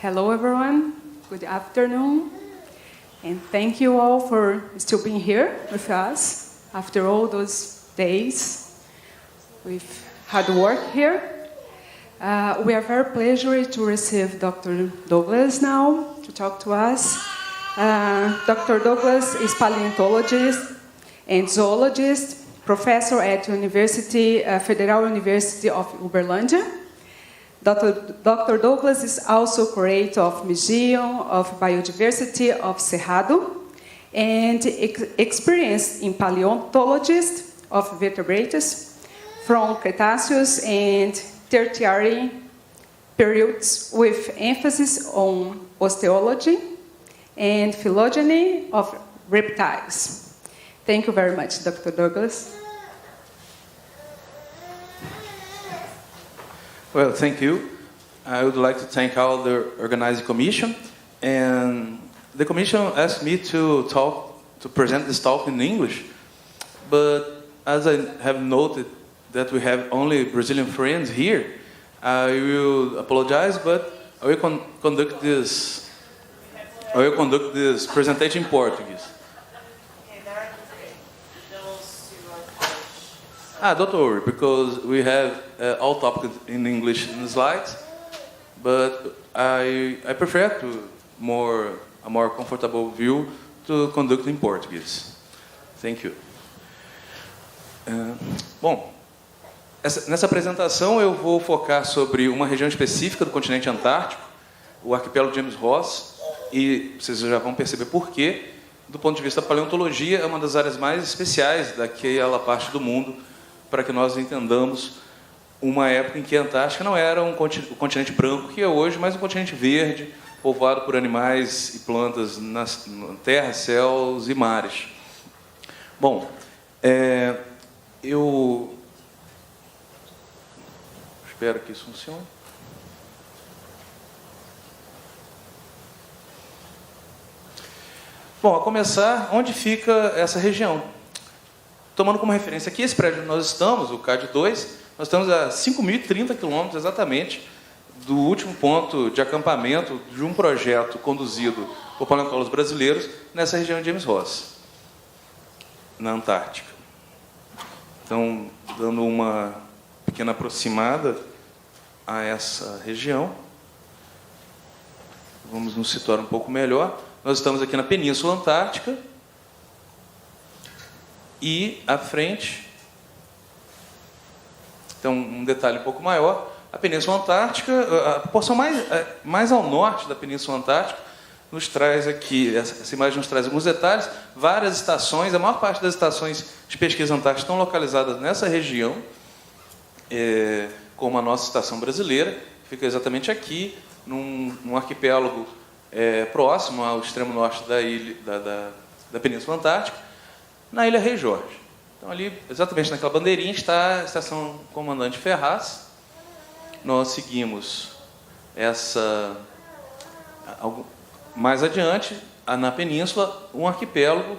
Hello, everyone. Good afternoon. And thank you all for still being here with us after all those days we've had work here. We are very pleased to receive Dr. Douglas now to talk to us. Dr. Douglas is paleontologist and zoologist, professor at Federal University of Uberlândia. Dr. Douglas is also curator of Museum of Biodiversity of Cerrado and experienced in paleontologist of vertebrates from Cretaceous and Tertiary periods with emphasis on osteology and phylogeny of reptiles. Thank you very much, Dr. Douglas. Well, thank you. I would like to thank all the organizing commission. And the commission asked me to present this talk in English. But as I have noted that we have only Brazilian friends here, I will apologize, but I will conduct this presentation in Portuguese. Don't worry, because we have all topics in English in the slides, but I prefer a more comfortable view to conduct in Portuguese. Thank you. Bom, nessa apresentação eu vou focar sobre uma região específica do continente antártico, o arquipélago James Ross, e vocês já vão perceber por quê. Do ponto de vista da paleontologia, é uma das áreas mais especiais daquela parte do mundo, para que nós entendamos uma época em que a Antártica não era o continente branco que é hoje, mas um continente verde, povoado por animais e plantas na terra, céus e mares. Bom, eu espero que isso funcione. Bom, a começar, onde fica essa região? Tomando como referência aqui esse prédio onde nós estamos, o CAD 2, nós estamos a 5.030 quilômetros exatamente do último ponto de acampamento de um projeto conduzido por paleontólogos brasileiros nessa região de James Ross, na Antártica. Então, dando uma pequena aproximada a essa região, vamos nos situar um pouco melhor. Nós estamos aqui na Península Antártica, e à frente, então um detalhe um pouco maior, a Península Antártica, a porção mais ao norte da Península Antártica, nos traz aqui, essa imagem nos traz alguns detalhes, várias estações, a maior parte das estações de pesquisa antártica estão localizadas nessa região, como a nossa estação brasileira, que fica exatamente aqui, num arquipélago próximo ao extremo norte da ilha, da Península Antártica, na Ilha Rei Jorge. Então, ali, exatamente naquela bandeirinha, está a estação Comandante Ferraz. Nós seguimos mais adiante, na península, um arquipélago,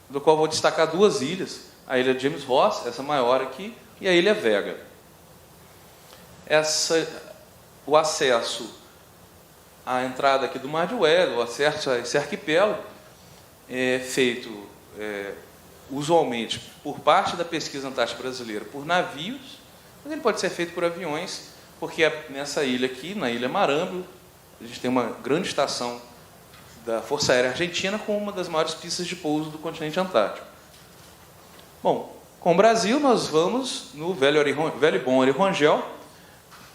do qual vou destacar duas ilhas, a Ilha James Ross, essa maior aqui, e a Ilha Vega. O acesso à entrada aqui do Mar de Weddell, o acesso a esse arquipélago, é feito usualmente por parte da pesquisa antártica brasileira por navios, mas ele pode ser feito por aviões, porque nessa ilha aqui, na Ilha Marâmbio, a gente tem uma grande estação da Força Aérea Argentina com uma das maiores pistas de pouso do continente antártico. Bom, com o Brasil nós vamos no Velho Bom Rangel,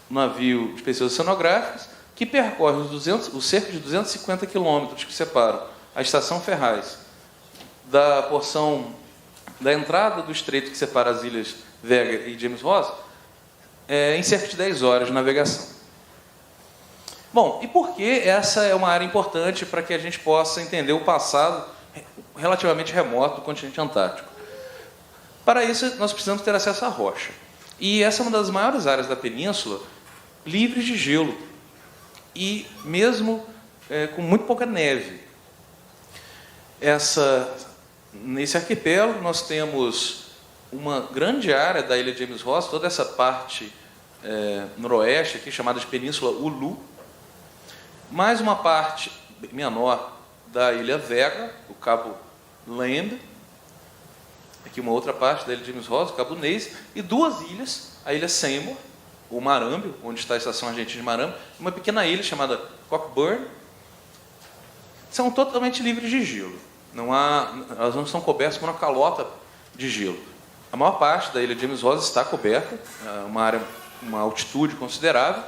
um navio de pesquisas oceanográficas, que percorre os cerca de 250 quilômetros que separam a estação Ferraz da porção da entrada do estreito que separa as ilhas Vega e James Ross, em cerca de 10 horas de navegação. Bom, e por que essa é uma área importante para que a gente possa entender o passado relativamente remoto do continente antártico? Para isso, nós precisamos ter acesso à rocha. E essa é uma das maiores áreas da península livres de gelo, e mesmo com muito pouca neve. Nesse arquipélago, nós temos uma grande área da ilha James Ross, toda essa parte noroeste, aqui, chamada de Península Ulu, mais uma parte menor da Ilha Vega, o Cabo Lamb, aqui uma outra parte da Ilha James Ross, o Cabo Neise, e duas ilhas, a Ilha Seymour, o Marâmbio, onde está a estação argentina de Marâmbio, e uma pequena ilha chamada Cockburn, são totalmente livres de gelo. Elas não são cobertas por uma calota de gelo. A maior parte da Ilha James Ross está coberta, uma altitude considerável,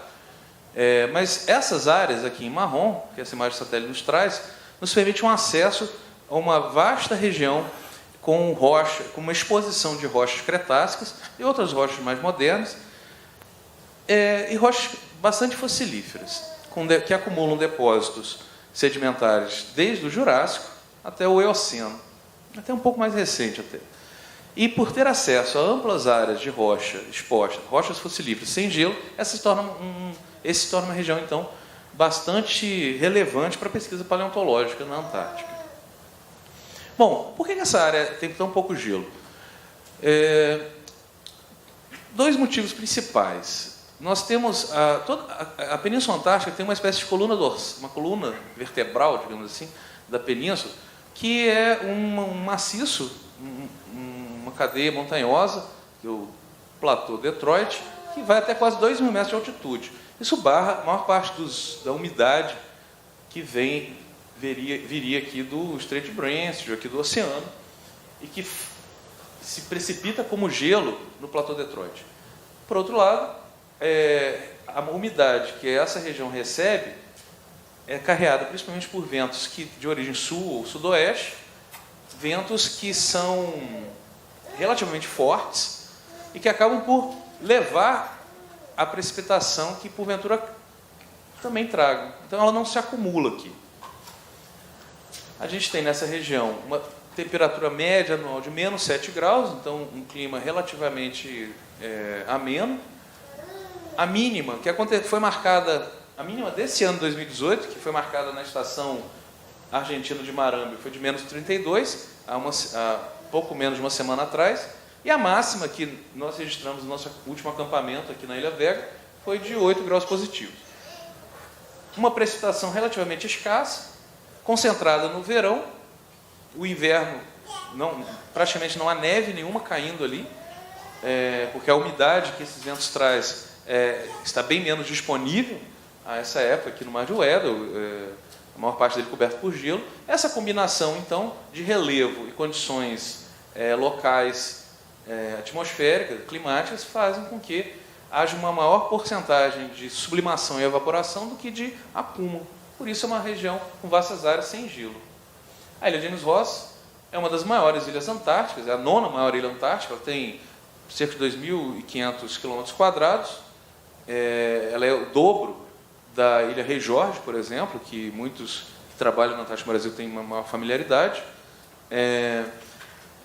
mas essas áreas aqui em marrom, que essa imagem satélite nos traz, nos permite um acesso a uma vasta região com uma exposição de rochas cretácicas e outras rochas mais modernas, e rochas bastante fossilíferas, que acumulam depósitos sedimentares desde o Jurássico até o Eoceno, até um pouco mais recente até. E por ter acesso a amplas áreas de rocha expostas, rochas fossilíferas sem gelo, essa se torna uma região, então, bastante relevante para a pesquisa paleontológica na Antártica. Bom, por que essa área tem tão pouco gelo? Dois motivos principais. Nós temos a Península Antártica tem uma espécie de uma coluna vertebral, digamos assim, da península, que é um maciço, uma cadeia montanhosa, que é o Platô Detroit, que vai até quase 2.000 metros de altitude. Isso barra a maior parte da umidade que viria aqui do Estreito de Bransfield, aqui do oceano, e que se precipita como gelo no Platô Detroit. Por outro lado, a umidade que essa região recebe é carregada principalmente por ventos de origem sul ou sudoeste, ventos que são relativamente fortes e que acabam por levar a precipitação que, porventura, também tragam. Então, ela não se acumula aqui. A gente tem nessa região uma temperatura média anual de menos 7 graus, então um clima relativamente ameno. A mínima, foi marcada, a mínima desse ano 2018, que foi marcada na estação argentina de Marâmbio, foi de menos 32, há pouco menos de uma semana atrás. E a máxima que nós registramos no nosso último acampamento aqui na Ilha Vega foi de 8 graus positivos. Uma precipitação relativamente escassa, concentrada no verão. O inverno, praticamente não há neve nenhuma caindo ali, porque a umidade que esses ventos trazem está bem menos disponível a essa época aqui no Mar de Weddell, a maior parte dele coberto por gelo. Essa combinação, então, de relevo e condições locais, atmosféricas, climáticas, fazem com que haja uma maior porcentagem de sublimação e evaporação do que de acúmulo. Por isso é uma região com vastas áreas sem gelo. A Ilha James Ross é uma das maiores ilhas antárticas, é a 9ª maior ilha antártica, ela tem cerca de 2.500 km². Ela é o dobro da Ilha Rei Jorge, por exemplo, que muitos que trabalham na Antártica do Brasil têm uma maior familiaridade.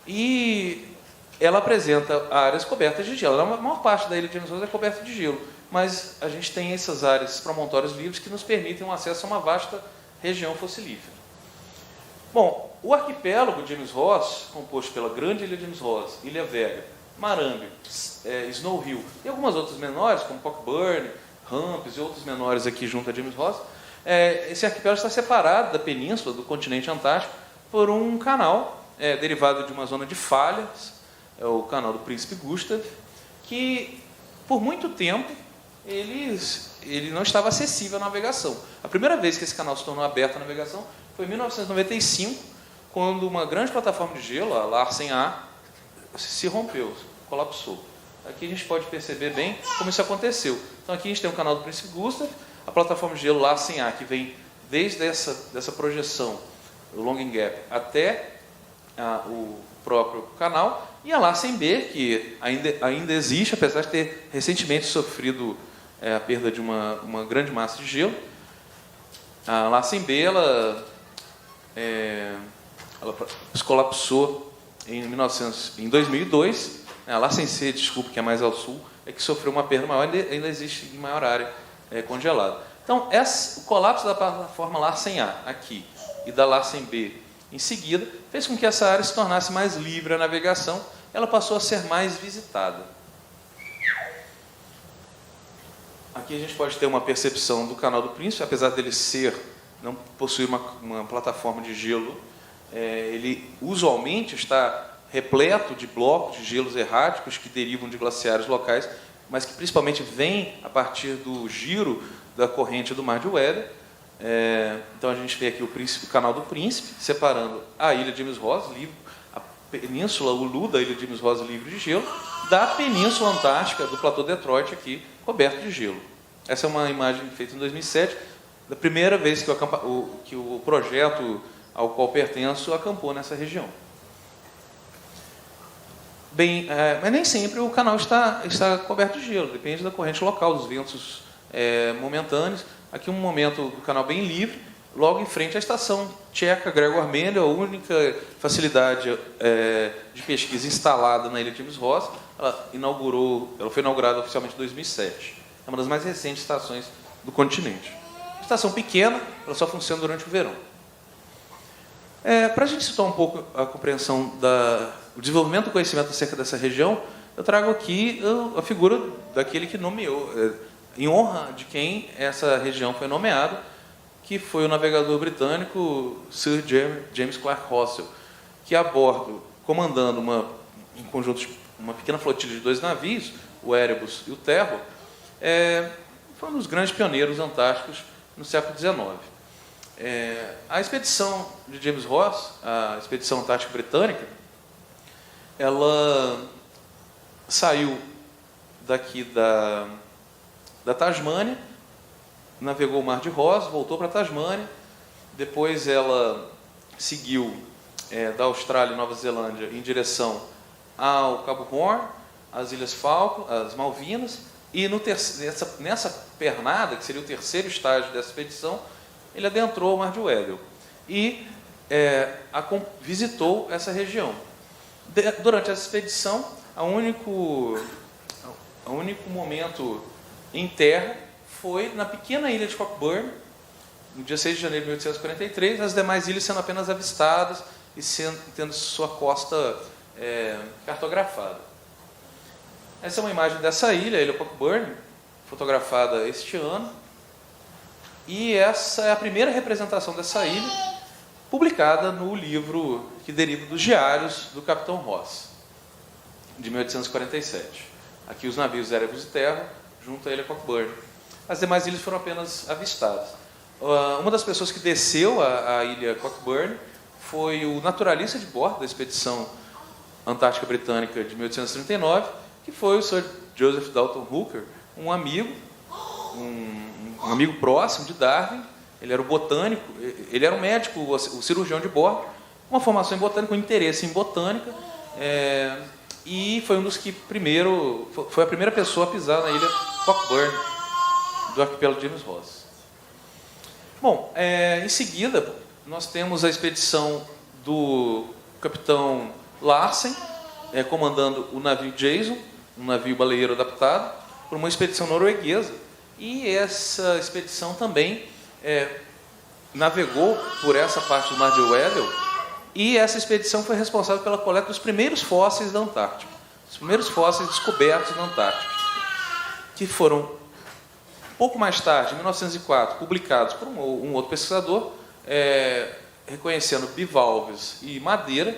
E ela apresenta áreas cobertas de gelo. A maior parte da Ilha James Ross é coberta de gelo, mas a gente tem essas áreas, esses promontórios livres, que nos permitem um acesso a uma vasta região fossilífera. Bom, o arquipélago James Ross, composto pela Grande Ilha James Ross, Ilha Vega, Marâmbio, Snow Hill e algumas outras menores, como Cockburn, Ramps e outros menores aqui junto a James Ross, esse arquipélago está separado da península, do continente antártico, por um canal derivado de uma zona de falhas, o canal do Príncipe Gustav, que por muito tempo ele não estava acessível à navegação. A primeira vez que esse canal se tornou aberto à navegação foi em 1995, quando uma grande plataforma de gelo, a Larsen A, se rompeu, colapsou. Aqui a gente pode perceber bem como isso aconteceu. Então aqui a gente tem o canal do Príncipe Gustav, a plataforma de gelo Larsen A, que vem desde dessa projeção, o Longing Gap, até o próprio canal, e a Larsen B, que ainda existe, apesar de ter recentemente sofrido a perda de uma grande massa de gelo. A Larsen B, ela colapsou em 2002. A Larsen C, desculpe, que é mais ao sul, é que sofreu uma perda maior, ainda existe em maior área congelada. Então, o colapso da plataforma Larsen A aqui e da Larsen B em seguida fez com que essa área se tornasse mais livre à navegação. Ela passou a ser mais visitada. aqui a gente pode ter uma percepção do Canal do Príncipe, apesar dele não possuir uma plataforma de gelo, ele usualmente está repleto de blocos de gelos erráticos que derivam de glaciares locais, mas que principalmente vêm a partir do giro da corrente do Mar de Weddell. Então a gente vê aqui o Canal do Príncipe, separando a ilha de James Ross, a península Ulu da ilha de James Ross livre de gelo, da península antártica do Platô Detroit, aqui coberto de gelo. Essa é uma imagem feita em 2007, da primeira vez que o projeto ao qual pertenço acampou nessa região. Bem, mas nem sempre o canal está coberto de gelo, depende da corrente local, dos ventos momentâneos. Aqui um momento do canal bem livre, logo em frente à estação tcheca Gregor Mendel, a única facilidade de pesquisa instalada na ilha de James Ross. Ela foi inaugurada oficialmente em 2007. É uma das mais recentes estações do continente. Estação pequena, ela só funciona durante o verão. Para a gente situar um pouco a compreensão o desenvolvimento do conhecimento acerca dessa região, eu trago aqui a figura daquele que nomeou, em honra de quem essa região foi nomeada, que foi o navegador britânico Sir James Clark Russell, que a bordo, comandando uma pequena flotilha de 2 navios, o Erebus e o Terror, foi um dos grandes pioneiros antárticos no século XIX. A expedição de James Ross, a expedição antártica britânica, ela saiu daqui da Tasmânia, navegou o Mar de Ross, voltou para a Tasmânia, depois ela seguiu da Austrália e Nova Zelândia em direção ao Cabo Horn, às Ilhas Falkland, às Malvinas, e nessa pernada, que seria o terceiro estágio dessa expedição, ele adentrou o Mar de Weddell e visitou essa região. Durante essa expedição, o único momento em terra foi na pequena ilha de Cockburn, no dia 6 de janeiro de 1843, as demais ilhas sendo apenas avistadas e tendo sua costa cartografada. Essa é uma imagem dessa ilha, a ilha Cockburn, fotografada este ano, e essa é a primeira representação dessa ilha, publicada no livro que deriva dos diários do Capitão Ross, de 1847. Aqui os navios Erebus e Terror, junto à ilha Cockburn. As demais ilhas foram apenas avistadas. Uma das pessoas que desceu a ilha Cockburn foi o naturalista de bordo da expedição antártica britânica de 1839, que foi o Sir Joseph Dalton Hooker, um amigo próximo de Darwin. Ele era o botânico, ele era um médico, o cirurgião de bordo, uma formação em botânica, um interesse em botânica, e foi um dos que foi a primeira pessoa a pisar na ilha Cockburn, do arquipélago James Ross. Bom, em seguida, nós temos a expedição do capitão Larsen, comandando o navio Jason, um navio baleeiro adaptado, por uma expedição norueguesa. E essa expedição também navegou por essa parte do Mar de Weddell, e essa expedição foi responsável pela coleta dos primeiros fósseis da Antártica, os primeiros fósseis descobertos na Antártica, que foram, pouco mais tarde, em 1904, publicados por um outro pesquisador, reconhecendo bivalves e madeira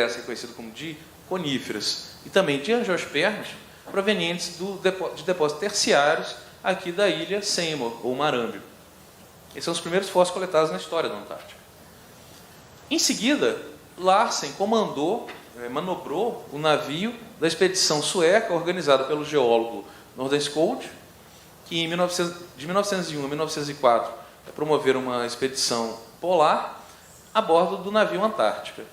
essa reconhecida como de coníferas, e também de angiospermas, provenientes de depósitos terciários aqui da ilha Seymour, ou Marâmbio. Esses são os primeiros fósseis coletados na história da Antártica. Em seguida, Larsen manobrou o navio da expedição sueca, organizada pelo geólogo Nordenskjöld, que de 1901 a 1904 promoveram uma expedição polar a bordo do navio Antártica.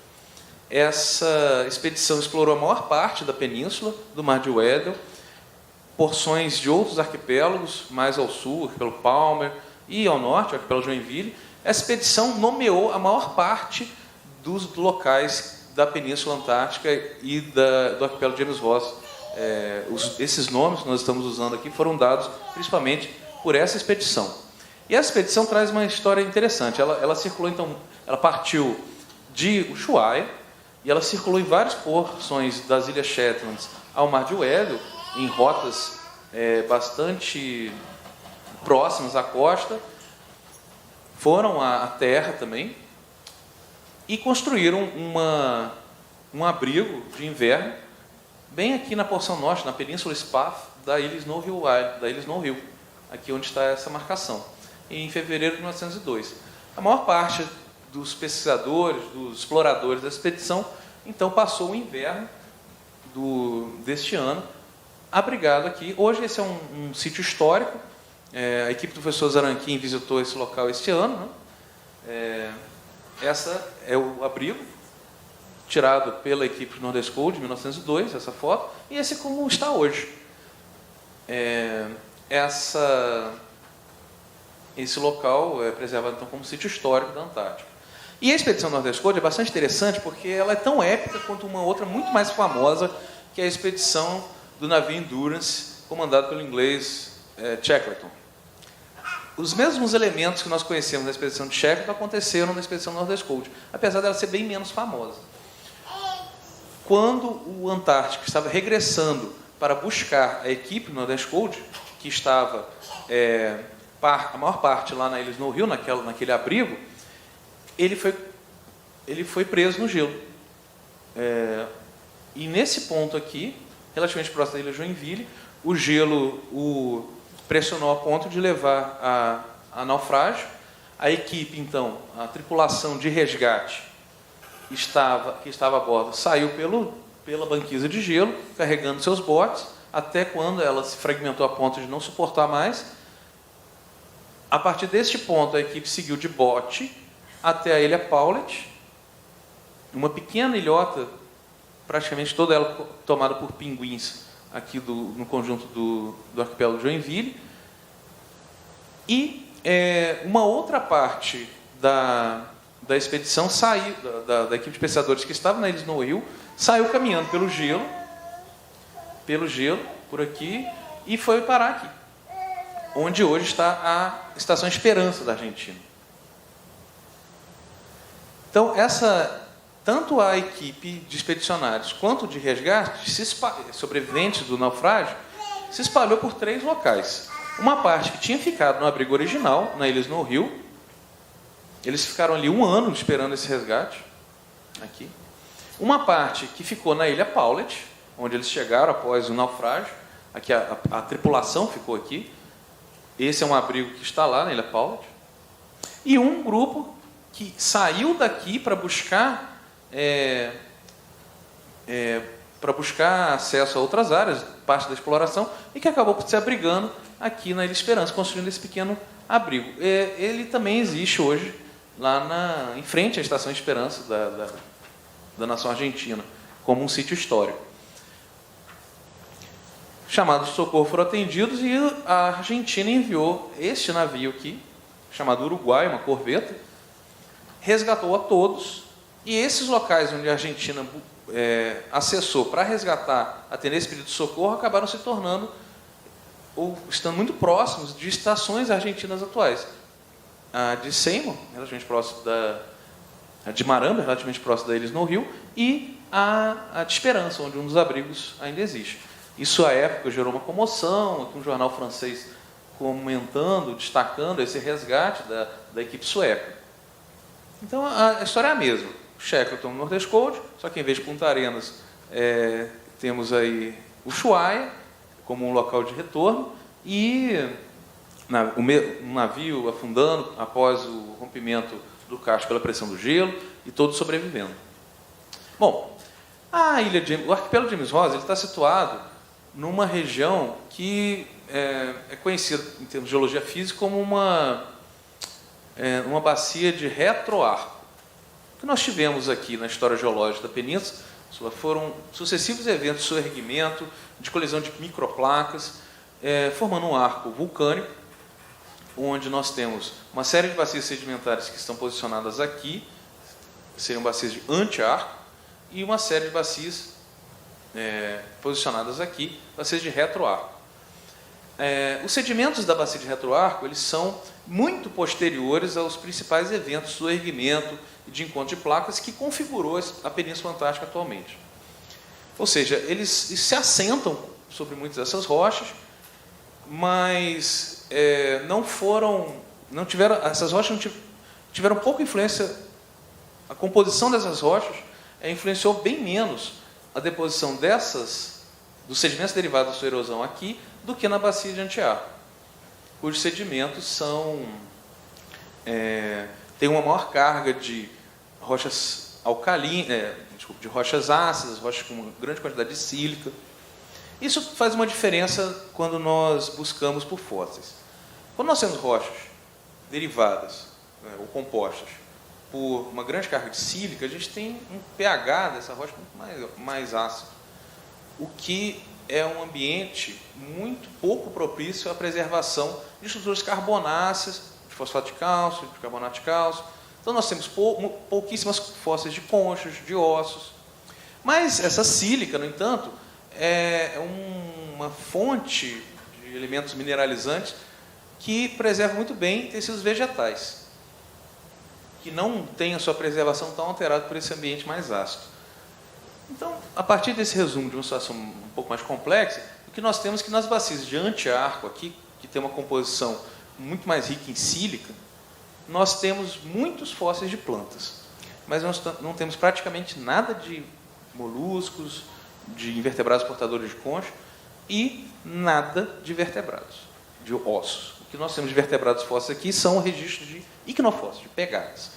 Essa expedição explorou a maior parte da península do Mar de Weddell, porções de outros arquipélagos, mais ao sul, o arquipélago Palmer, e ao norte, o arquipélago Joinville. Essa expedição nomeou a maior parte dos locais da Península Antártica e do arquipélago James Ross. Esses nomes que nós estamos usando aqui foram dados principalmente por essa expedição. E essa expedição traz uma história interessante. Ela circulou, então, ela partiu de Ushuaia e ela circulou em várias porções das Ilhas Shetland ao Mar de Weddell, em rotas bastante próximas à costa, foram à terra também e construíram um abrigo de inverno bem aqui na porção norte, na Península Spaf, da ilha Snow Hill, aqui onde está essa marcação, em fevereiro de 1902. A maior parte dos pesquisadores, dos exploradores da expedição, então passou o inverno deste ano abrigado aqui. Hoje esse é um sítio histórico. A equipe do professor Zaranquim visitou esse local este ano, né? Essa é o abrigo tirado pela equipe do Nordeste Cold em 1902, essa foto, e esse é como está hoje. Esse local é preservado então como sítio histórico da Antártica. E a expedição Nordeste Cold é bastante interessante porque ela é tão épica quanto uma outra muito mais famosa, que é a expedição do navio Endurance, comandado pelo inglês Shackleton. Os mesmos elementos que nós conhecemos na expedição de Shackleton aconteceram na expedição Nordeste Cold, apesar dela ser bem menos famosa. Quando o Antártico estava regressando para buscar a equipe do Nordeste Cold, que estava a maior parte lá na ilha Snow Hill, naquele abrigo, ele foi preso no gelo. E nesse ponto aqui, relativamente próximo da ilha Joinville, o gelo o pressionou a ponto de levar a naufrágio. A equipe, então, a tripulação de resgate que estava a bordo, saiu pela banquisa de gelo, carregando seus botes, até quando ela se fragmentou a ponto de não suportar mais. A partir deste ponto, a equipe seguiu de bote até a ilha Paulet, uma pequena ilhota, praticamente toda ela tomada por pinguins, aqui no conjunto do arquipélago de Joinville. E uma outra parte da expedição saiu, da equipe de pescadores que estava na ilha Snow Hill, saiu caminhando pelo gelo, por aqui, e foi parar aqui, onde hoje está a Estação Esperança da Argentina. Então, tanto a equipe de expedicionários quanto de resgate, sobreviventes do naufrágio, se espalhou por 3 locais. Uma parte que tinha ficado no abrigo original, na ilha Snow Hill. Eles ficaram ali 1 ano esperando esse resgate. Aqui. Uma parte que ficou na ilha Paulet, onde eles chegaram após o naufrágio. Aqui a tripulação ficou aqui. Esse é um abrigo que está lá na ilha Paulet. E um grupo que saiu daqui para buscar acesso a outras áreas, parte da exploração, e que acabou por se abrigando aqui na Ilha Esperança, construindo esse pequeno abrigo. Ele também existe hoje lá em frente à Estação Esperança da nação argentina, como um sítio histórico. Chamados de socorro foram atendidos e a Argentina enviou este navio aqui, chamado Uruguai, uma corveta, resgatou a todos, e esses locais onde a Argentina acessou para resgatar, atender esse pedido de socorro, acabaram se tornando, ou estando muito próximos de estações argentinas atuais. A de Seymour, relativamente próximo a de Maramba, relativamente próximo da ilha Snow Hill, e a de Esperança, onde um dos abrigos ainda existe. Isso, à época, gerou uma comoção, aqui um jornal francês comentando, destacando esse resgate da equipe sueca. Então, a história é a mesma. Shackleton no Nordeste Cold, só que em vez de Punta Arenas, temos aí Ushuaia como um local de retorno e um navio afundando após o rompimento do casco pela pressão do gelo e todos sobrevivendo. Bom, o arquipélago de James Ross está situado numa região que é conhecida em termos de geologia física como uma bacia de retroarco. O que nós tivemos aqui na história geológica da península foram sucessivos eventos de soerguimento, de colisão de microplacas, formando um arco vulcânico, onde nós temos uma série de bacias sedimentares que estão posicionadas aqui, seriam bacias de anti-arco, e uma série de bacias posicionadas aqui, bacias de retroarco. Os sedimentos da bacia de retroarco, eles são muito posteriores aos principais eventos do erguimento e de encontro de placas que configurou a Península Antártica atualmente. Ou seja, eles se assentam sobre muitas dessas rochas mas essas rochas não tiveram pouca influência. A composição dessas rochas influenciou bem menos a deposição dos sedimentos derivados da sua erosão aqui do que na bacia de Anchiar, cujos sedimentos têm uma maior carga de rochas alcalinas, de rochas ácidas, rochas com uma grande quantidade de sílica. Isso faz uma diferença quando nós buscamos por fósseis. Quando nós temos rochas derivadas, ou compostas por uma grande carga de sílica, a gente tem um pH dessa rocha muito mais ácido, o que é um ambiente muito pouco propício à preservação de estruturas carbonáceas, de fosfato de cálcio, de carbonato de cálcio. Então, nós temos pouquíssimas fósseis de conchas, de ossos. Mas essa sílica, no entanto, é uma fonte de elementos mineralizantes que preserva muito bem tecidos vegetais, que não tem a sua preservação tão alterada por esse ambiente mais ácido. Então, a partir desse resumo de uma situação um pouco mais complexa, o que nós temos é que nas bacias de antiarco aqui, que tem uma composição muito mais rica em sílica, nós temos muitos fósseis de plantas, mas nós não temos praticamente nada de moluscos, de invertebrados portadores de concha e nada de vertebrados, de ossos. O que nós temos de vertebrados fósseis aqui são registros de icnofósseis, de pegadas.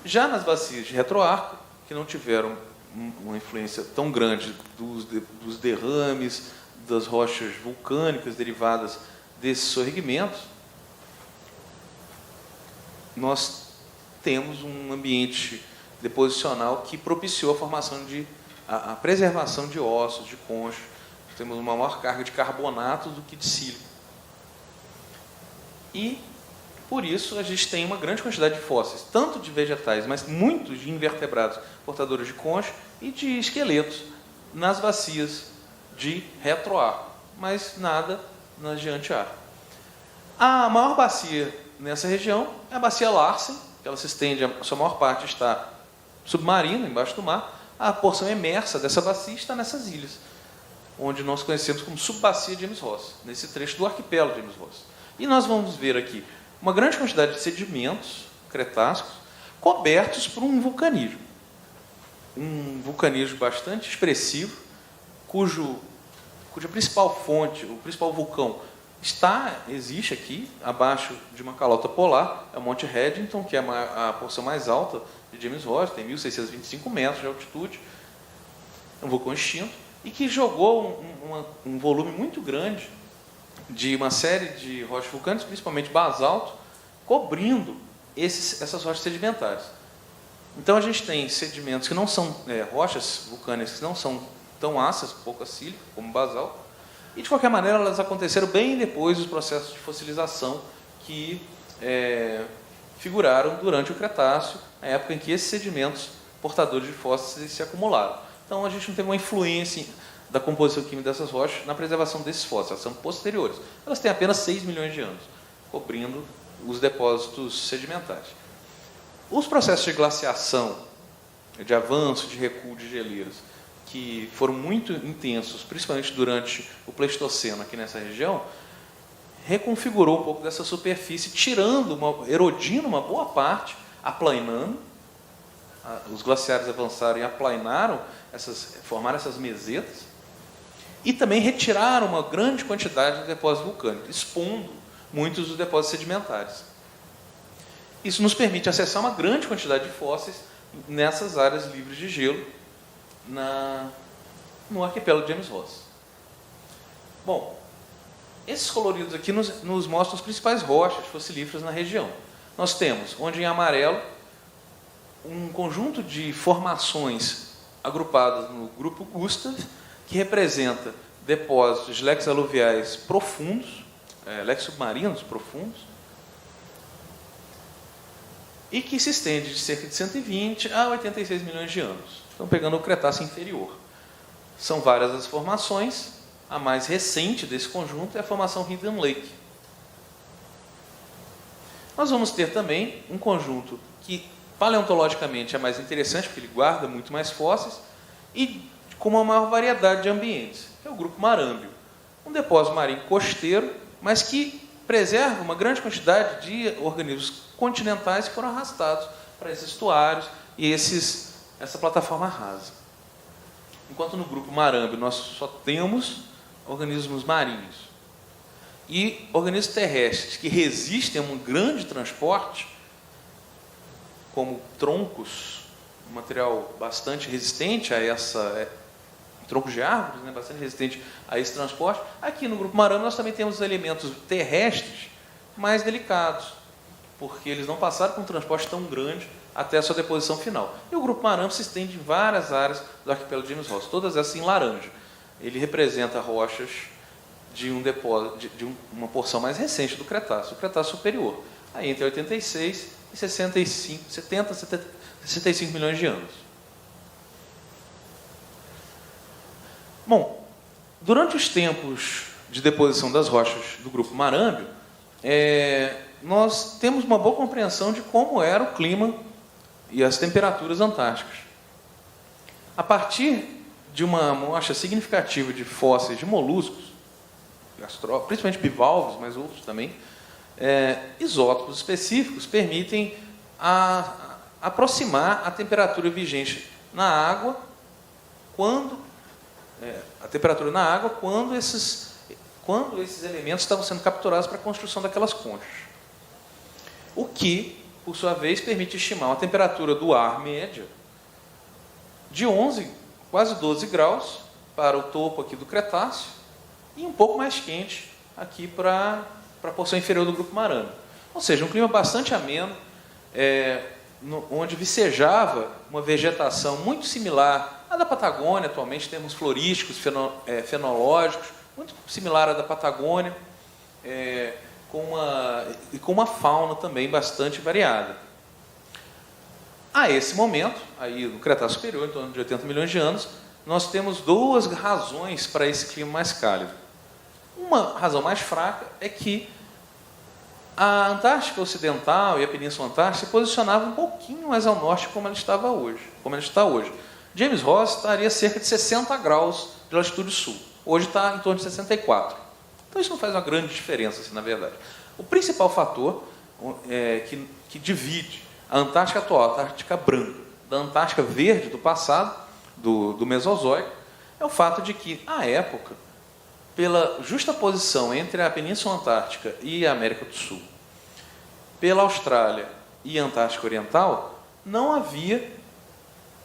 Já nas bacias de retroarco, que não tiveram uma influência tão grande dos derrames, das rochas vulcânicas derivadas desses sorrigimentos, nós temos um ambiente deposicional que propiciou a formação a preservação de ossos, de conchas. Temos uma maior carga de carbonato do que de sílica. E, por isso, a gente tem uma grande quantidade de fósseis, tanto de vegetais, mas muitos de invertebrados portadores de concha e de esqueletos nas bacias de retroarco, mas nada nas de antiarco. A maior bacia nessa região é a bacia Larsen, que ela se estende, a sua maior parte está submarina, embaixo do mar. A porção emersa dessa bacia está nessas ilhas, onde nós conhecemos como subbacia de James Ross, nesse trecho do arquipélago de James Ross. E nós vamos ver aqui uma grande quantidade de sedimentos cretácicos cobertos por um vulcanismo. Um vulcanismo bastante expressivo, cuja principal fonte, o principal vulcão, existe aqui, abaixo de uma calota polar, é o Monte Reddington, que é a porção mais alta de James Ross, tem 1.625 metros de altitude, é um vulcão extinto, e que jogou um volume muito grande de uma série de rochas vulcânicas, principalmente basalto, cobrindo essas rochas sedimentares. Então, a gente tem sedimentos que não são rochas vulcânicas que não são tão ácidas, pouca sílica, como basalto, e, de qualquer maneira, elas aconteceram bem depois dos processos de fossilização que figuraram durante o Cretáceo, na época em que esses sedimentos portadores de fósseis se acumularam. Então, a gente não tem uma influência da composição química dessas rochas na preservação desses fósseis, elas são posteriores. Elas têm apenas 6 milhões de anos, cobrindo os depósitos sedimentares. Os processos de glaciação, de avanço, de recuo de geleiras, que foram muito intensos, principalmente durante o Pleistoceno aqui nessa região, reconfigurou um pouco dessa superfície, erodindo uma boa parte, aplainando. Os glaciares avançaram e aplainaram, formaram essas mesetas, e também retiraram uma grande quantidade de depósitos vulcânicos, expondo muitos dos depósitos sedimentares. Isso nos permite acessar uma grande quantidade de fósseis nessas áreas livres de gelo, no arquipélago de James Ross. Bom, esses coloridos aqui nos mostram as principais rochas fossilíferas na região. Nós temos, onde em amarelo, um conjunto de formações agrupadas no grupo Gustav, que representa depósitos de leques aluviais profundos, leques submarinos profundos, e que se estende de cerca de 120 a 86 milhões de anos. Estão pegando o Cretáceo inferior. São várias as formações. A mais recente desse conjunto é a formação Hidden Lake. Nós vamos ter também um conjunto que, paleontologicamente, é mais interessante, porque ele guarda muito mais fósseis, e com uma maior variedade de ambientes, que é o grupo Marâmbio. um depósito marinho costeiro, mas que preserva uma grande quantidade de organismos continentais que foram arrastados para esses estuários e essa plataforma rasa. Enquanto no grupo Marâmbio nós só temos organismos marinhos e organismos terrestres que resistem a um grande transporte, como troncos, um material bastante resistente a troncos de árvores, né, bastante resistente a esse transporte. Aqui no grupo Marâmbio nós também temos elementos terrestres mais delicados, porque eles não passaram por um transporte tão grande até a sua deposição final. E o grupo Marâmbio se estende em várias áreas do arquipélago de James Ross, todas essas em laranja. Ele representa rochas de um depósito, uma porção mais recente do Cretáceo, o Cretáceo superior, aí entre 86 e 65 milhões de anos. Bom, durante os tempos de deposição das rochas do grupo Marâmbio, nós temos uma boa compreensão de como era o clima e as temperaturas antárticas. A partir de uma amostra significativa de fósseis de moluscos, principalmente bivalves, mas outros também, isótopos específicos permitem aproximar a temperatura vigente na água quando esses elementos estavam sendo capturados para a construção daquelas conchas. O que, por sua vez, permite estimar uma temperatura do ar média de 11, quase 12 graus para o topo aqui do Cretáceo e um pouco mais quente aqui para a porção inferior do grupo Marâmbio. Ou seja, um clima bastante ameno, onde vicejava uma vegetação muito similar à da Patagônia. Atualmente temos florísticos, fenológicos, muito similar à da Patagônia, com uma fauna também bastante variada. A esse momento, aí no Cretáceo Superior, em torno de 80 milhões de anos, nós temos duas razões para esse clima mais cálido. Uma razão mais fraca é que a Antártica Ocidental e a Península Antártica se posicionavam um pouquinho mais ao norte como ela está hoje. James Ross estaria a cerca de 60 graus de latitude sul. Hoje está em torno de 64. Então isso não faz uma grande diferença, assim, na verdade. O principal fator que divide a Antártica atual, a Antártica branca, da Antártica verde do passado, do Mesozoico, é o fato de que, à época, pela justa posição entre a Península Antártica e a América do Sul, pela Austrália e a Antártica Oriental, não havia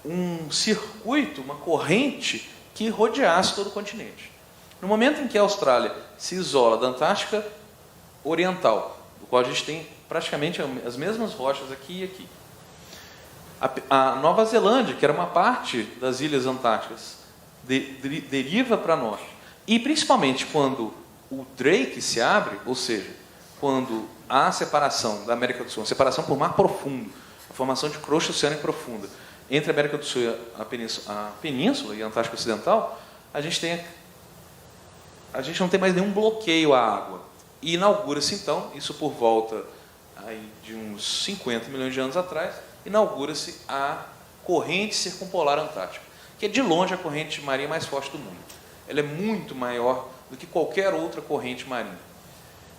um circuito, uma corrente que rodeasse todo o continente. No momento em que a Austrália se isola da Antártica Oriental, do qual a gente tem praticamente as mesmas rochas aqui e aqui, a Nova Zelândia, que era uma parte das ilhas antárticas, deriva para norte. E principalmente quando o Drake se abre, ou seja, quando há a separação da América do Sul, a separação por mar profundo, a formação de crosta oceânica profunda entre a América do Sul e a Península e a Antártica Ocidental, a gente não tem mais nenhum bloqueio à água. E inaugura-se então, isso por volta aí de uns 50 milhões de anos atrás, inaugura-se a corrente circumpolar antártica, que é de longe a corrente marinha mais forte do mundo. Ela é muito maior do que qualquer outra corrente marinha.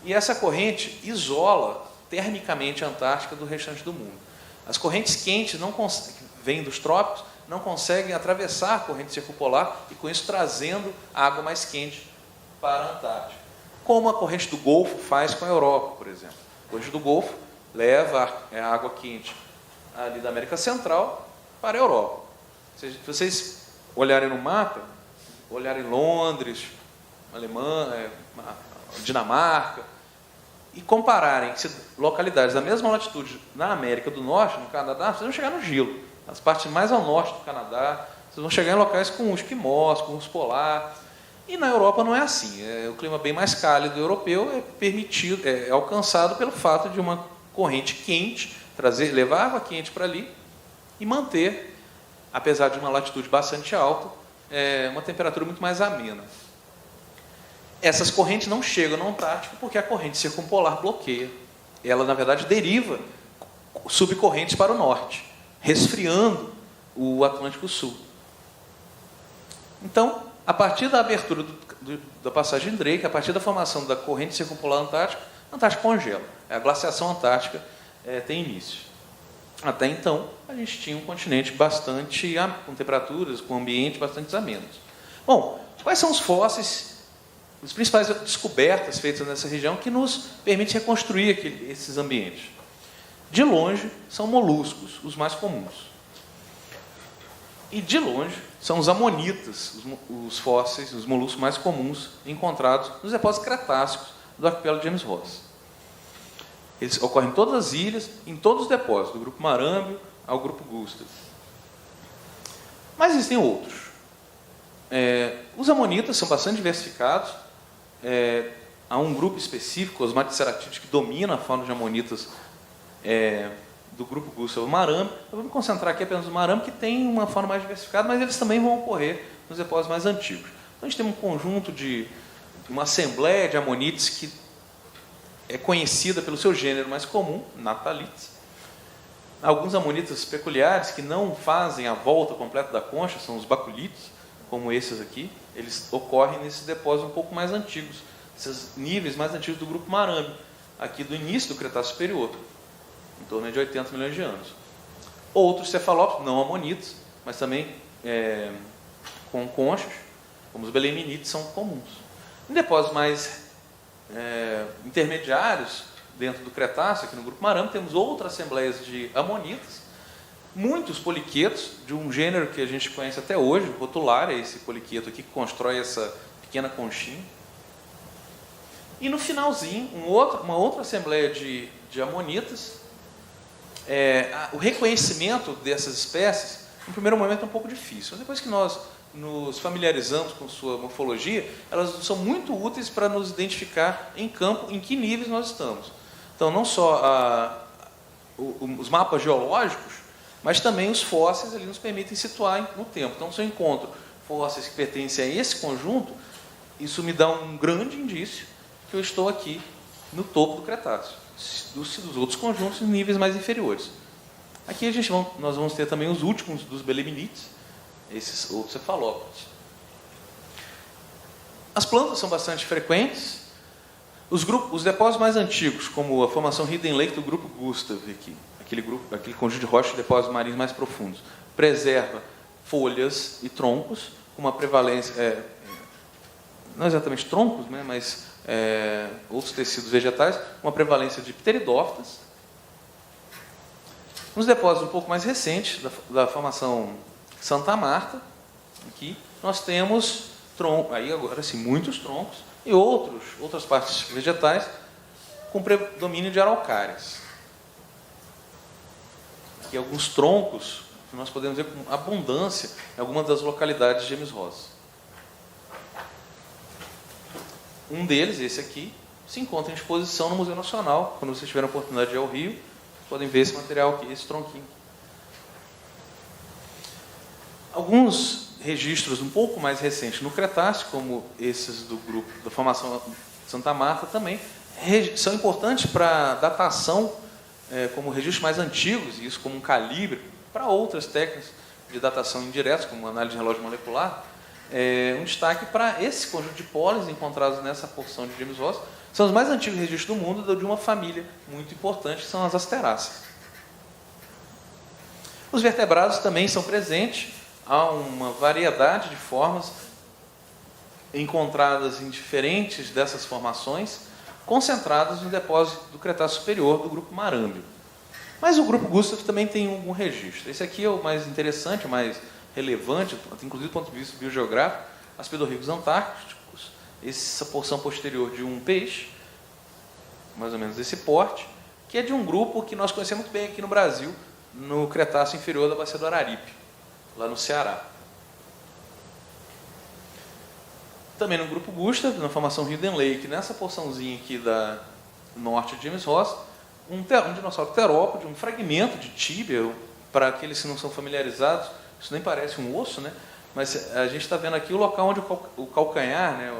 E essa corrente isola termicamente a Antártica do restante do mundo. As correntes quentes que vêm dos trópicos não conseguem atravessar a corrente circumpolar e, com isso, trazendo água mais quente para a Antártica. Como a corrente do Golfo faz com a Europa, por exemplo. A corrente do Golfo leva a água quente ali da América Central para a Europa. Se vocês olharem no mapa, olharem Londres, Alemanha, Dinamarca, e compararem localidades da mesma latitude na América do Norte, no Canadá, vocês vão chegar no gelo. As partes mais ao norte do Canadá, vocês vão chegar em locais com os esquimós, com os polar. E na Europa não é assim. O clima bem mais cálido europeu é alcançado pelo fato de uma corrente quente levar água quente para ali e manter, apesar de uma latitude bastante alta, uma temperatura muito mais amena. Essas correntes não chegam no Antártico porque a corrente circumpolar bloqueia. Ela, na verdade, deriva subcorrentes para o norte, resfriando o Atlântico Sul. Então, a partir da abertura da passagem Drake, a partir da formação da corrente circumpolar antártica, a Antártica congela. A glaciação antártica tem início. Até então, a gente tinha um continente bastante com temperaturas, com ambiente bastante amenos. Bom, quais são os fósseis, as principais descobertas feitas nessa região que nos permitem reconstruir esses ambientes? De longe, são moluscos, os mais comuns. E de longe, são os amonitas, os fósseis, os moluscos mais comuns encontrados nos depósitos cretácicos do arquipélago James Ross. Eles ocorrem em todas as ilhas, em todos os depósitos, do grupo Marâmbio ao grupo Gustav. Mas existem outros. Os amonitas são bastante diversificados. Há um grupo específico, os Maticeratides, que domina a fauna de amonitas do grupo Gustav Marâmbio. Eu vou me concentrar aqui apenas no Marâmbio, que tem uma fauna mais diversificada, mas eles também vão ocorrer nos depósitos mais antigos. Então, a gente tem um conjunto uma assembleia de amonites que é conhecida pelo seu gênero mais comum, Natalites. Alguns amonitas peculiares que não fazem a volta completa da concha, são os baculites, como esses aqui. Eles ocorrem nesses depósitos um pouco mais antigos, esses níveis mais antigos do grupo Marâmbio, aqui do início do Cretáceo Superior, em torno de 80 milhões de anos. Outros cefalópodes, não amonitas, mas também com conchas, como os beleminites, são comuns. Em depósitos mais intermediários, dentro do Cretáceo, aqui no grupo Marâmbio, temos outras assembleias de amonitas, muitos poliquetos, de um gênero que a gente conhece até hoje, o Rotularia, esse poliqueto aqui que constrói essa pequena conchinha. E no finalzinho, uma outra assembleia de amonitas. O reconhecimento dessas espécies, no primeiro momento, é um pouco difícil. Depois que nós nos familiarizamos com sua morfologia, elas são muito úteis para nos identificar em campo em que níveis nós estamos. Então, não só os mapas geológicos, mas também os fósseis ali nos permitem situar no tempo. Então, se eu encontro fósseis que pertencem a esse conjunto, isso me dá um grande indício que eu estou aqui no topo do Cretáceo, dos outros conjuntos em níveis mais inferiores. Aqui nós vamos ter também os últimos dos beleminites, esses outros cefalópodes. As plantas são bastante frequentes. Os depósitos mais antigos, como a formação Hidden Lake do grupo Gustav, aquele conjunto de rochas de depósitos marinhos mais profundos, preserva folhas e troncos, com uma prevalência, não exatamente troncos, né, mas outros tecidos vegetais, uma prevalência de pteridófitas. Nos depósitos um pouco mais recentes, da formação Santa Marta, aqui, nós temos aí agora sim, muitos troncos e outras partes vegetais com predomínio de araucárias. Aqui alguns troncos que nós podemos ver com abundância em algumas das localidades de James Ross. Um deles, esse aqui, se encontra em exposição no Museu Nacional. Quando vocês tiverem a oportunidade de ir ao Rio, podem ver esse material aqui, esse tronquinho. Alguns registros um pouco mais recentes no Cretáceo, como esses do grupo da formação Santa Marta, também são importantes para datação, como registros mais antigos, e isso como um calibre, para outras técnicas de datação indiretas, como análise de relógio molecular. Um destaque para esse conjunto de pólenes encontrados nessa porção de James Ross. São os mais antigos registros do mundo de uma família muito importante, que são as asteráceas. Os vertebrados também são presentes. Há uma variedade de formas encontradas em diferentes dessas formações, concentradas no depósito do Cretáceo Superior do grupo Marâmbio. Mas o grupo Gustav também tem algum registro. Esse aqui é o mais interessante, o mais relevante, inclusive do ponto de vista biogeográfico, as pedorrigos antárticos, essa porção posterior de um peixe, mais ou menos desse porte, que é de um grupo que nós conhecemos muito bem aqui no Brasil, no Cretáceo inferior da Bacia do Araripe, lá no Ceará. Também no grupo Gustav, na formação Hidden Lake, nessa porçãozinha aqui da norte de James Ross, um dinossauro terópode, um fragmento de tíbia. Para aqueles que não são familiarizados, isso nem parece um osso, né? Mas a gente está vendo aqui o local onde o calcanhar, né,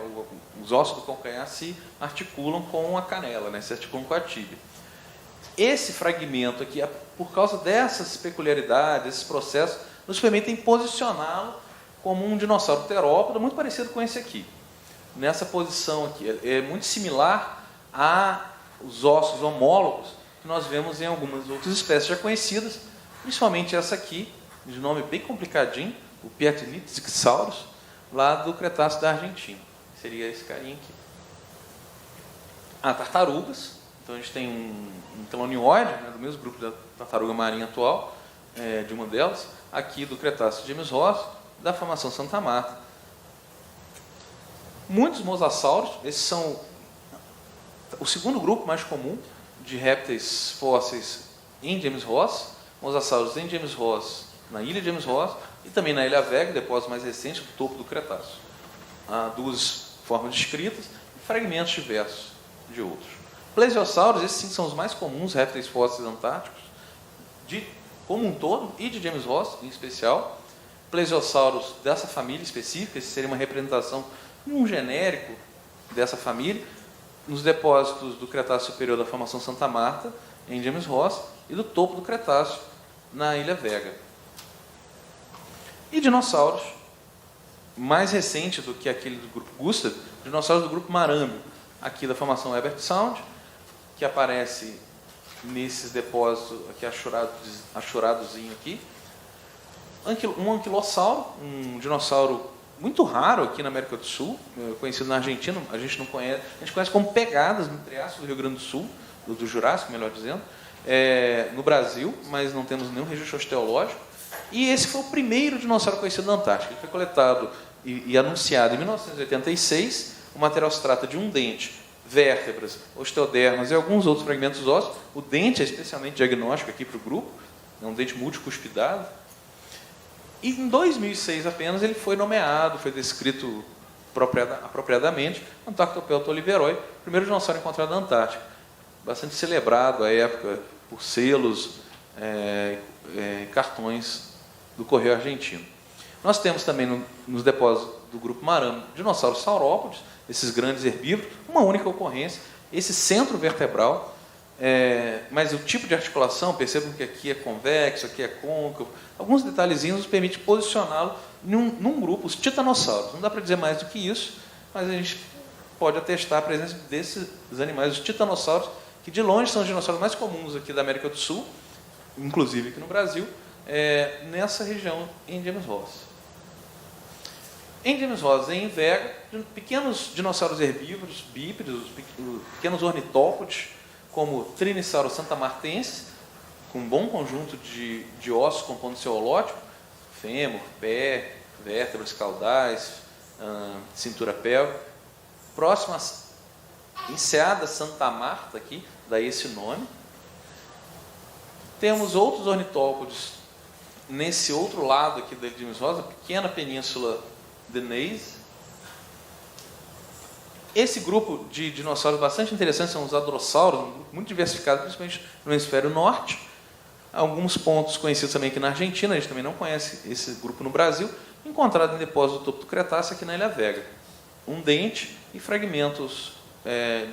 os ossos do calcanhar se articulam com a canela, né, se articulam com a tíbia. Esse fragmento aqui, por causa dessas peculiaridades, desses processos, nos permitem posicioná-lo como um dinossauro terópodo muito parecido com esse aqui. nessa posição aqui. É muito similar aos ossos homólogos que nós vemos em algumas outras espécies já conhecidas, principalmente essa aqui, de nome bem complicadinho, o Piatnitzsaurus, lá do Cretáceo da Argentina. Seria esse carinha aqui. Tartarugas. Então a gente tem um telonioide, né, do mesmo grupo da tartaruga marinha atual, de uma delas, aqui do Cretáceo de James Ross, da Formação Santa Marta. Muitos mosassauros, esses são o segundo grupo mais comum de répteis fósseis em James Ross, mosassauros em James Ross, na ilha de James Ross, e também na Ilha Vega, depósito mais recente do topo do Cretáceo. Há duas formas descritas e fragmentos diversos de outros. Plesiosauros, esses sim são os mais comuns répteis fósseis antárticos, como um todo, e de James Ross em especial. Plesiosauros dessa família específica, esse seria uma representação um genérico dessa família, nos depósitos do Cretáceo Superior da Formação Santa Marta, em James Ross, e do topo do Cretáceo, na Ilha Vega. E dinossauros, mais recente do que aquele do grupo Gustav, dinossauros do grupo Marâmbio, aqui da Formação Herbert Sound, que aparece nesses depósitos aqui achoradozinho aqui. Um anquilossauro, um dinossauro muito raro aqui na América do Sul, conhecido na Argentina, a gente não conhece, a gente conhece como pegadas no Triássico do Rio Grande do Sul, do Jurássico, melhor dizendo, no Brasil, mas não temos nenhum registro osteológico. E esse foi o primeiro dinossauro conhecido na Antártica. Ele foi coletado e anunciado em 1986. O material se trata de um dente, vértebras, osteodermas e alguns outros fragmentos ósseos. O dente é especialmente diagnóstico aqui para o grupo, é um dente multicuspidado. E em 2006 apenas ele foi nomeado, foi descrito apropriadamente, Antarctopelta oliveroi, o primeiro dinossauro encontrado na Antártica. Bastante celebrado à época por selos, cartões do Correio Argentino. Nós temos também nos depósitos do grupo Marâmbio dinossauros saurópodes, esses grandes herbívoros, uma única ocorrência, esse centro vertebral, mas o tipo de articulação, percebam que aqui é convexo, aqui é côncavo, alguns detalhezinhos nos permitem posicioná-lo num grupo, os titanossauros. Não dá para dizer mais do que isso, mas a gente pode atestar a presença desses animais, os titanossauros, que de longe são os dinossauros mais comuns aqui da América do Sul, inclusive aqui no Brasil, nessa região em James Ross. Em James Ross, em Vega, pequenos dinossauros herbívoros, bípedos, pequenos ornitópodes, como Trinisaurus santamartensis, com um bom conjunto de ossos compondo seu holótipo, fêmur, pé, vértebras caudais, cintura pélvica. Próximo à Enseada Santa Marta, aqui, daí esse nome. Temos outros ornitópodes nesse outro lado aqui da Ilha de James Ross, a pequena península de Neise. Esse grupo de dinossauros bastante interessante são os hadrossauros, um grupo muito diversificado, principalmente no hemisfério norte. Alguns pontos conhecidos também aqui na Argentina, a gente também não conhece esse grupo no Brasil, encontrado em depósito do topo do Cretáceo aqui na Ilha Vega. Um dente e fragmentos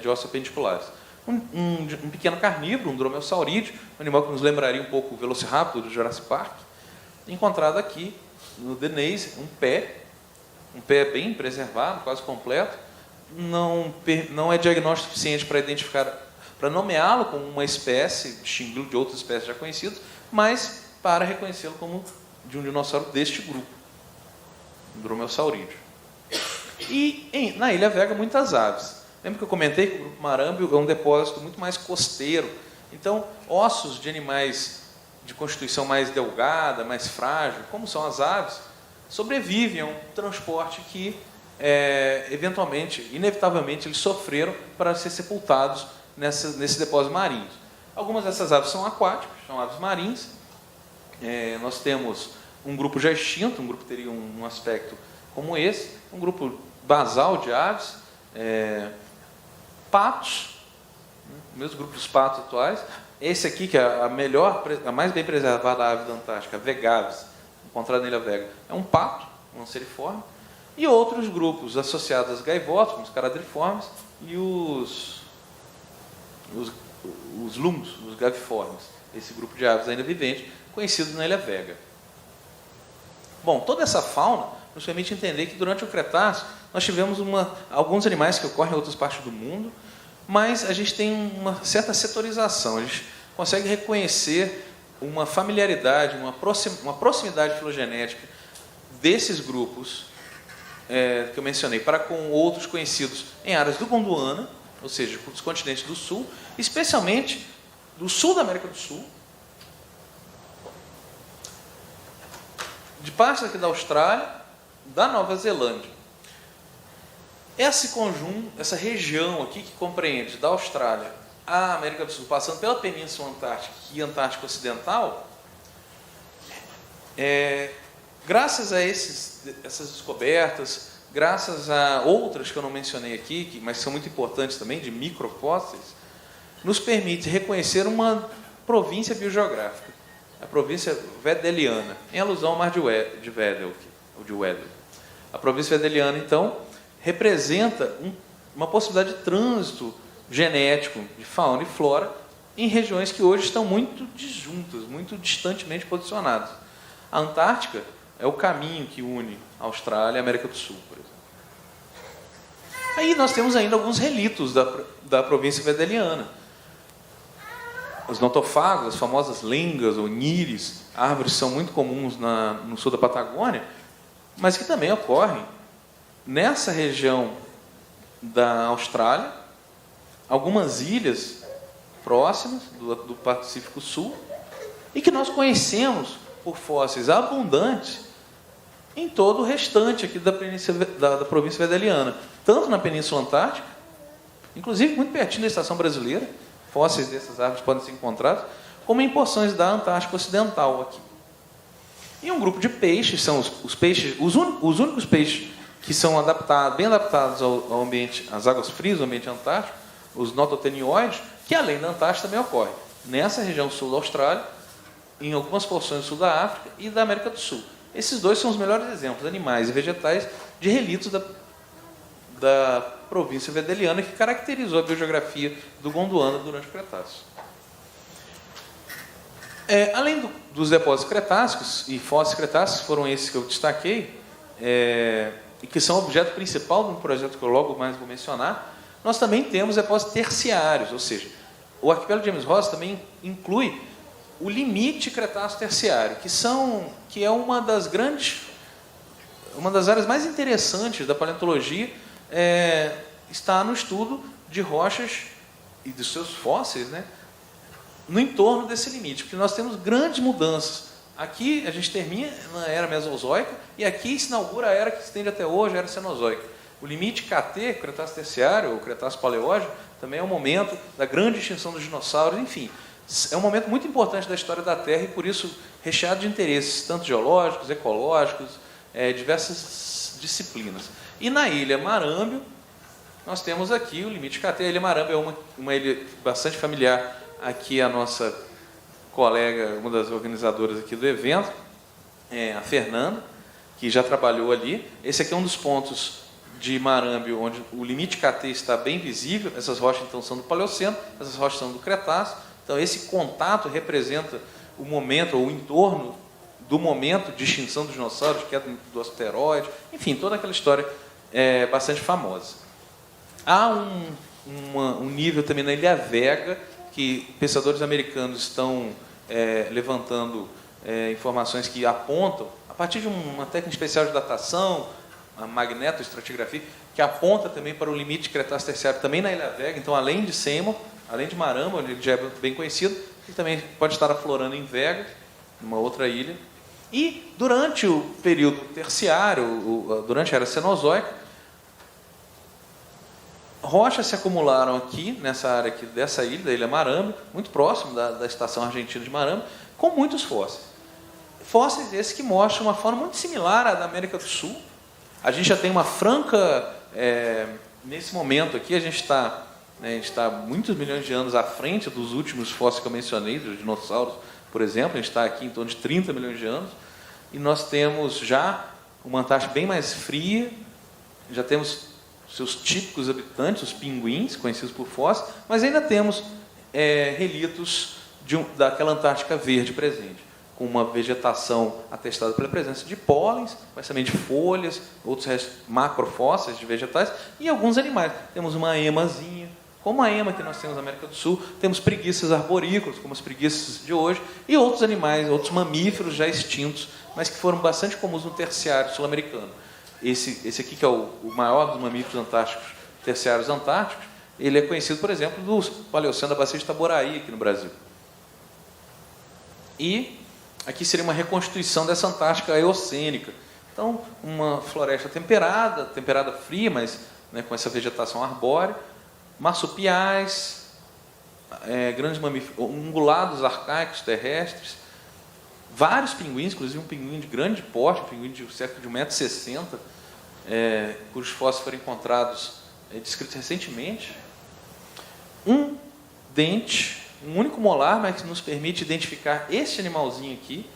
de ossos apendiculares. Um pequeno carnívoro, um dromeossaurídeo, um animal que nos lembraria um pouco o Velociraptor do Jurassic Park, encontrado aqui no Denise, um pé bem preservado, quase completo. Não é diagnóstico suficiente para identificar, para nomeá-lo como uma espécie, distingui-lo de outras espécies já conhecidas, mas para reconhecê-lo como de um dinossauro deste grupo, um dromeossaurídeo. E na Ilha Vega, muitas aves. Lembra que eu comentei que o grupo Marâmbio é um depósito muito mais costeiro. Então, ossos de animais de constituição mais delgada, mais frágil, como são as aves, sobrevivem a um transporte que, eventualmente, inevitavelmente, eles sofreram para ser sepultados nesses depósitos marinhos. Algumas dessas aves são aquáticas, são aves marinhas. Nós temos um grupo já extinto, um grupo que teria um aspecto como esse, um grupo basal de aves, patos, o mesmo grupo dos patos atuais. Esse aqui, que é a mais bem preservada ave da Antártica, a Vegavis, encontrada na Ilha Vega, é um pato, um lanceriforme, e outros grupos associados às gaivotas, como os caradriformes, e os lumbos, os gaviformes, esse grupo de aves ainda viventes, conhecidos na Ilha Vega. Bom, toda essa fauna nos permite entender que durante o Cretáceo nós tivemos alguns animais que ocorrem em outras partes do mundo, mas a gente tem uma certa setorização, a gente consegue reconhecer uma familiaridade, uma proximidade filogenética desses grupos que eu mencionei para com outros conhecidos em áreas do Gondwana, ou seja, dos continentes do sul, especialmente do sul da América do Sul, de partes aqui da Austrália, da Nova Zelândia. Esse conjunto, essa região aqui que compreende da Austrália à América do Sul, passando pela Península Antártica e Antártica Ocidental, graças a essas descobertas, graças a outras que eu não mencionei aqui, mas são muito importantes também, de microfósseis, nos permite reconhecer uma província biogeográfica, a província Wedeliana, em alusão ao mar de Weddell. A província Wedeliana, então, representa uma possibilidade de trânsito genético de fauna e flora em regiões que hoje estão muito disjuntas, muito distantemente posicionadas. A Antártica é o caminho que une a Austrália e a América do Sul, por exemplo. Aí nós temos ainda alguns relitos da província Wedeliana. Os notofagos, as famosas lengas ou níris, árvores que são muito comuns no sul da Patagônia, mas que também ocorrem nessa região da Austrália, algumas ilhas próximas do Pacífico Sul, e que nós conhecemos por fósseis abundantes em todo o restante aqui da província Wedeliana, tanto na Península Antártica, inclusive muito pertinho da Estação Brasileira, fósseis dessas árvores podem ser encontrados, como em porções da Antártica Ocidental aqui. E um grupo de peixes, são os únicos peixes que são bem adaptados ao ambiente, às águas frias do ambiente antártico, os nototenioides, que além da Antártica também ocorrem nessa região sul da Austrália, em algumas porções do sul da África e da América do Sul. Esses dois são os melhores exemplos, animais e vegetais, de relitos da província Wedeliana, que caracterizou a biogeografia do Gondwana durante o Cretáceo. Além dos depósitos cretácicos, e fósseis cretáceos, foram esses que eu destaquei, e que são objeto principal de um projeto que eu logo mais vou mencionar, nós também temos depósitos terciários, ou seja, o arquipélago de James Ross também inclui o limite Cretáceo terciário, que é uma das áreas mais interessantes da paleontologia, está no estudo de rochas e dos seus fósseis, né, no entorno desse limite, porque nós temos grandes mudanças. Aqui a gente termina na era mesozoica e aqui se inaugura a era que se estende até hoje, a era cenozoica. O limite KT, Cretáceo terciário, ou Cretáceo paleógeno, também é um momento da grande extinção dos dinossauros, enfim. É um momento muito importante da história da Terra e, por isso, recheado de interesses, tanto geológicos, ecológicos, diversas disciplinas. E na ilha Marâmbio, nós temos aqui o limite KT. A ilha Marâmbio é uma ilha bastante familiar aqui a nossa colega, uma das organizadoras aqui do evento, a Fernanda, que já trabalhou ali. Esse aqui é um dos pontos de Marâmbio onde o limite KT está bem visível. Essas rochas, então, são do Paleoceno, essas rochas são do Cretáceo. Então, esse contato representa o momento, ou o entorno do momento de extinção dos dinossauros, queda do asteroide, enfim, toda aquela história bastante famosa. Há um nível também na Ilha Vega, que pesquisadores americanos estão levantando informações que apontam, a partir de uma técnica especial de datação, a magnetoestratigrafia, que aponta também para o limite Cretáceo terciário também na Ilha Vega. Então, além de Seymour, além de Maramba, onde ele já é bem conhecido, ele também pode estar aflorando em Vega, numa outra ilha. E, durante o período terciário, durante a era cenozoica, rochas se acumularam aqui, nessa área aqui dessa ilha, da Ilha Maramba, muito próximo da estação argentina de Maramba, com muitos fósseis. Fósseis esses que mostram uma forma muito similar à da América do Sul. A gente já tem uma franca... nesse momento aqui, a gente está muitos milhões de anos à frente dos últimos fósseis que eu mencionei, dos dinossauros, por exemplo. A gente está aqui em torno de 30 milhões de anos. E nós temos já uma Antártica bem mais fria, já temos seus típicos habitantes, os pinguins, conhecidos por fósseis, mas ainda temos relitos daquela Antártica verde presente. com uma vegetação atestada pela presença de pólens, mas também de folhas, outros restos macrofósseis de vegetais e alguns animais. Temos uma emazinha, como a ema que nós temos na América do Sul, temos preguiças arborícolas, como as preguiças de hoje, e outros animais, outros mamíferos já extintos, mas que foram bastante comuns no terciário sul-americano. Esse aqui, que é o maior dos mamíferos antárticos, terciários antárticos, ele é conhecido, por exemplo, do Paleoceno da Bacia de Itaboraí, aqui no Brasil. E aqui seria uma reconstituição dessa Antártica eocênica. Então, uma floresta temperada fria, mas né, com essa vegetação arbórea, marsupiais, grandes mamíferos, ungulados arcaicos terrestres, vários pinguins, inclusive um pinguim de grande porte, um pinguim de cerca de 1,60 m, cujos fósseis foram encontrados, descritos recentemente. Um dente, um único molar, mas que nos permite identificar esse animalzinho aqui,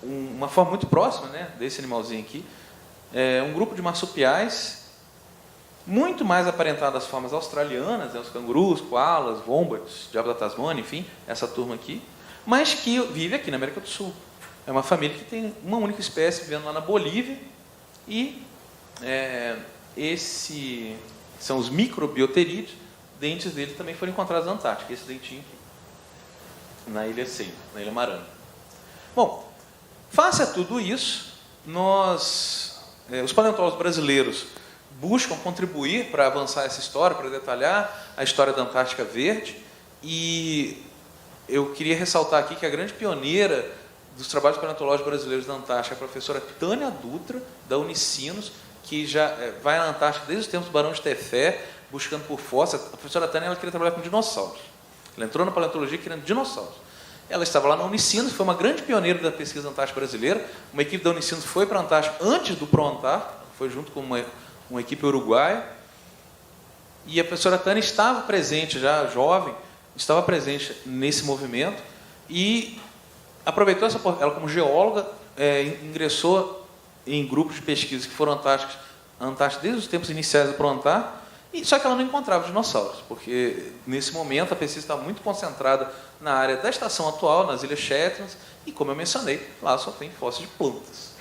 uma forma muito próxima, né, desse animalzinho aqui. Um grupo de marsupiais, muito mais aparentado às formas australianas, né, os cangurus, koalas, wombats, diabo da Tasmânia, enfim, essa turma aqui, mas que vive aqui na América do Sul. É uma família que tem uma única espécie vivendo lá na Bolívia, e esses são os microbioterídeos. Dentes dele também foram encontrados na Antártica, esse dentinho aqui, na Ilha Ceiba, na Ilha Marana. Bom, face a tudo isso, os paleontólogos brasileiros buscam contribuir para avançar essa história, para detalhar a história da Antártica Verde, e eu queria ressaltar aqui que a grande pioneira dos trabalhos paleontológicos brasileiros da Antártica é a professora Tânia Dutra, da Unicinos, que já vai na Antártica desde os tempos do Barão de Tefé, buscando por fósseis. A professora Tânia, ela queria trabalhar com dinossauros. Ela entrou na paleontologia querendo dinossauros. Ela estava lá na Unicinos, foi uma grande pioneira da pesquisa antártica brasileira. Uma equipe da Unicinos foi para a Antártica antes do ProAntártico, foi junto com uma equipe uruguaia. E a professora Tânia estava presente, já jovem, estava presente nesse movimento e aproveitou ela como geóloga, ingressou em grupos de pesquisa que foram antárticos desde os tempos iniciais do ProAntártico, só que ela não encontrava dinossauros, porque nesse momento a pesquisa estava muito concentrada na área da estação atual, nas Ilhas Shetlands, e como eu mencionei, lá só tem fósseis de plantas.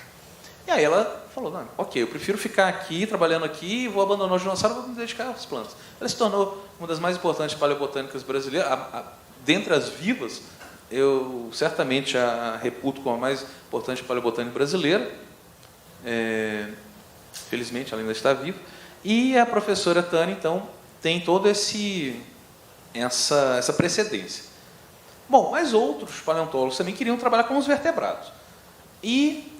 E aí ela falou, não, ok, eu prefiro ficar aqui, trabalhando aqui, e vou abandonar os dinossauros e vou me dedicar às plantas. Ela se tornou uma das mais importantes paleobotânicas brasileiras. Dentre as vivas, eu certamente a reputo como a mais importante paleobotânica brasileira. Felizmente, ela ainda está viva. E a professora Tânia, então, tem toda essa precedência. Bom, mas outros paleontólogos também queriam trabalhar com os vertebrados. E,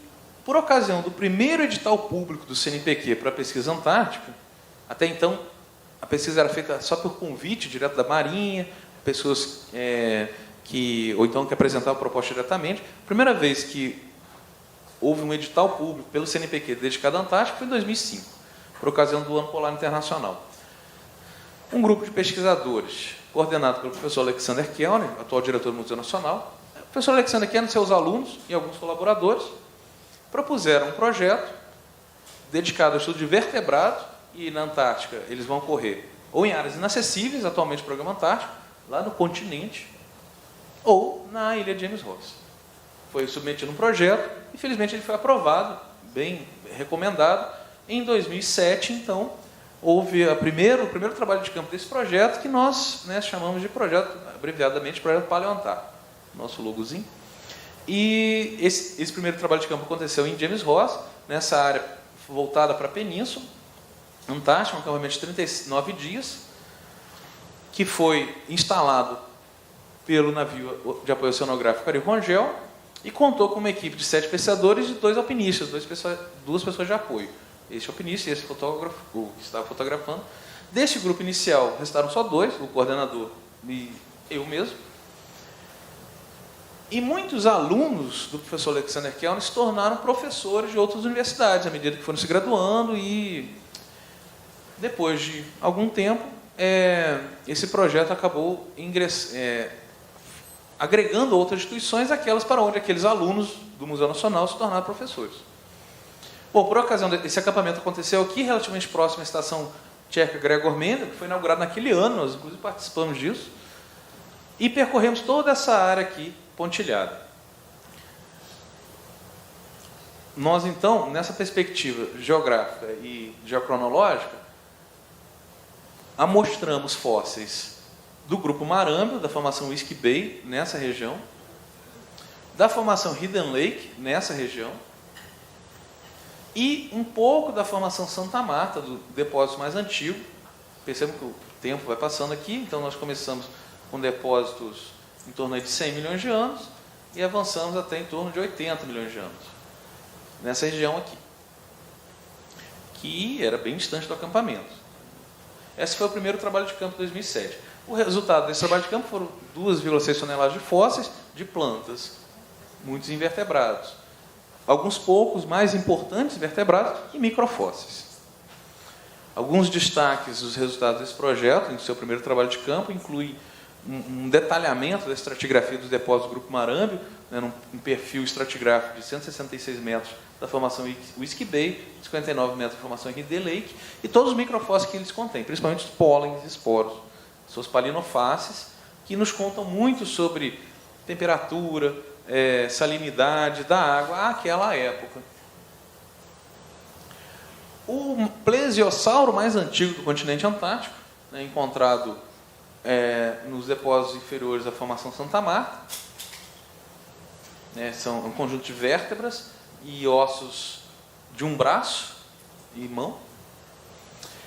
por ocasião do primeiro edital público do CNPq para a pesquisa antártica, até então a pesquisa era feita só por convite direto da Marinha, pessoas ou então que apresentavam a proposta diretamente. A primeira vez que houve um edital público pelo CNPq dedicado à Antártica foi em 2005, por ocasião do Ano Polar Internacional. Um grupo de pesquisadores, coordenado pelo professor Alexander Kellner, atual diretor do Museu Nacional, o professor Alexander Kellner, seus alunos e alguns colaboradores, propuseram um projeto dedicado ao estudo de vertebrados, e na Antártica eles vão ocorrer ou em áreas inacessíveis, atualmente o Programa Antártico, lá no continente, ou na ilha de James Ross. Foi submetido um projeto, e felizmente ele foi aprovado, bem recomendado. Em 2007, então, houve o primeiro trabalho de campo desse projeto, que nós chamamos de projeto, abreviadamente, Projeto Paleoantártico, nosso logozinho. E esse primeiro trabalho de campo aconteceu em James Ross, nessa área voltada para a Península Antártica, um acampamento de 39 dias, que foi instalado pelo navio de apoio oceanográfico Ari Rongel, e contou com uma equipe de 7 pesquisadores e 2 alpinistas, duas pessoas de apoio. Este alpinista e esse fotógrafo, o que estava fotografando. Desse grupo inicial, restaram só 2, o coordenador e eu mesmo. E muitos alunos do professor Alexander Kellner se tornaram professores de outras universidades, à medida que foram se graduando, e depois de algum tempo, esse projeto acabou agregando outras instituições, aquelas para onde aqueles alunos do Museu Nacional se tornaram professores. Bom, por ocasião desse acampamento aconteceu aqui, relativamente próximo à estação tcheca Gregor Mendel, que foi inaugurada naquele ano, nós inclusive participamos disso, e percorremos toda essa área aqui, pontilhada. nós, então, nessa perspectiva geográfica e geocronológica, amostramos fósseis do grupo Marâmbio, da formação Whiskey Bay, nessa região, da formação Hidden Lake, nessa região, e um pouco da formação Santa Marta, do depósito mais antigo. Percebam que o tempo vai passando aqui, então nós começamos com depósitos em torno de 100 milhões de anos e avançamos até em torno de 80 milhões de anos, nessa região aqui, que era bem distante do acampamento. Esse foi o primeiro trabalho de campo de 2007. O resultado desse trabalho de campo foram 2,6 toneladas de fósseis de plantas, muitos invertebrados, alguns poucos mais importantes invertebrados e microfósseis. Alguns destaques dos resultados desse projeto, em seu primeiro trabalho de campo, incluem um detalhamento da estratigrafia dos depósitos do Grupo Marâmbio, né, num perfil estratigráfico de 166 metros da formação Whiskey Bay, 59 metros da formação Hidden Lake, e todos os microfósseis que eles contêm, principalmente os pólens e esporos, suas palinofaces, que nos contam muito sobre temperatura, salinidade da água àquela época. O plesiosauro mais antigo do continente antártico, né, encontrado nos depósitos inferiores da formação Santa Marta, né, são um conjunto de vértebras e ossos de um braço e mão,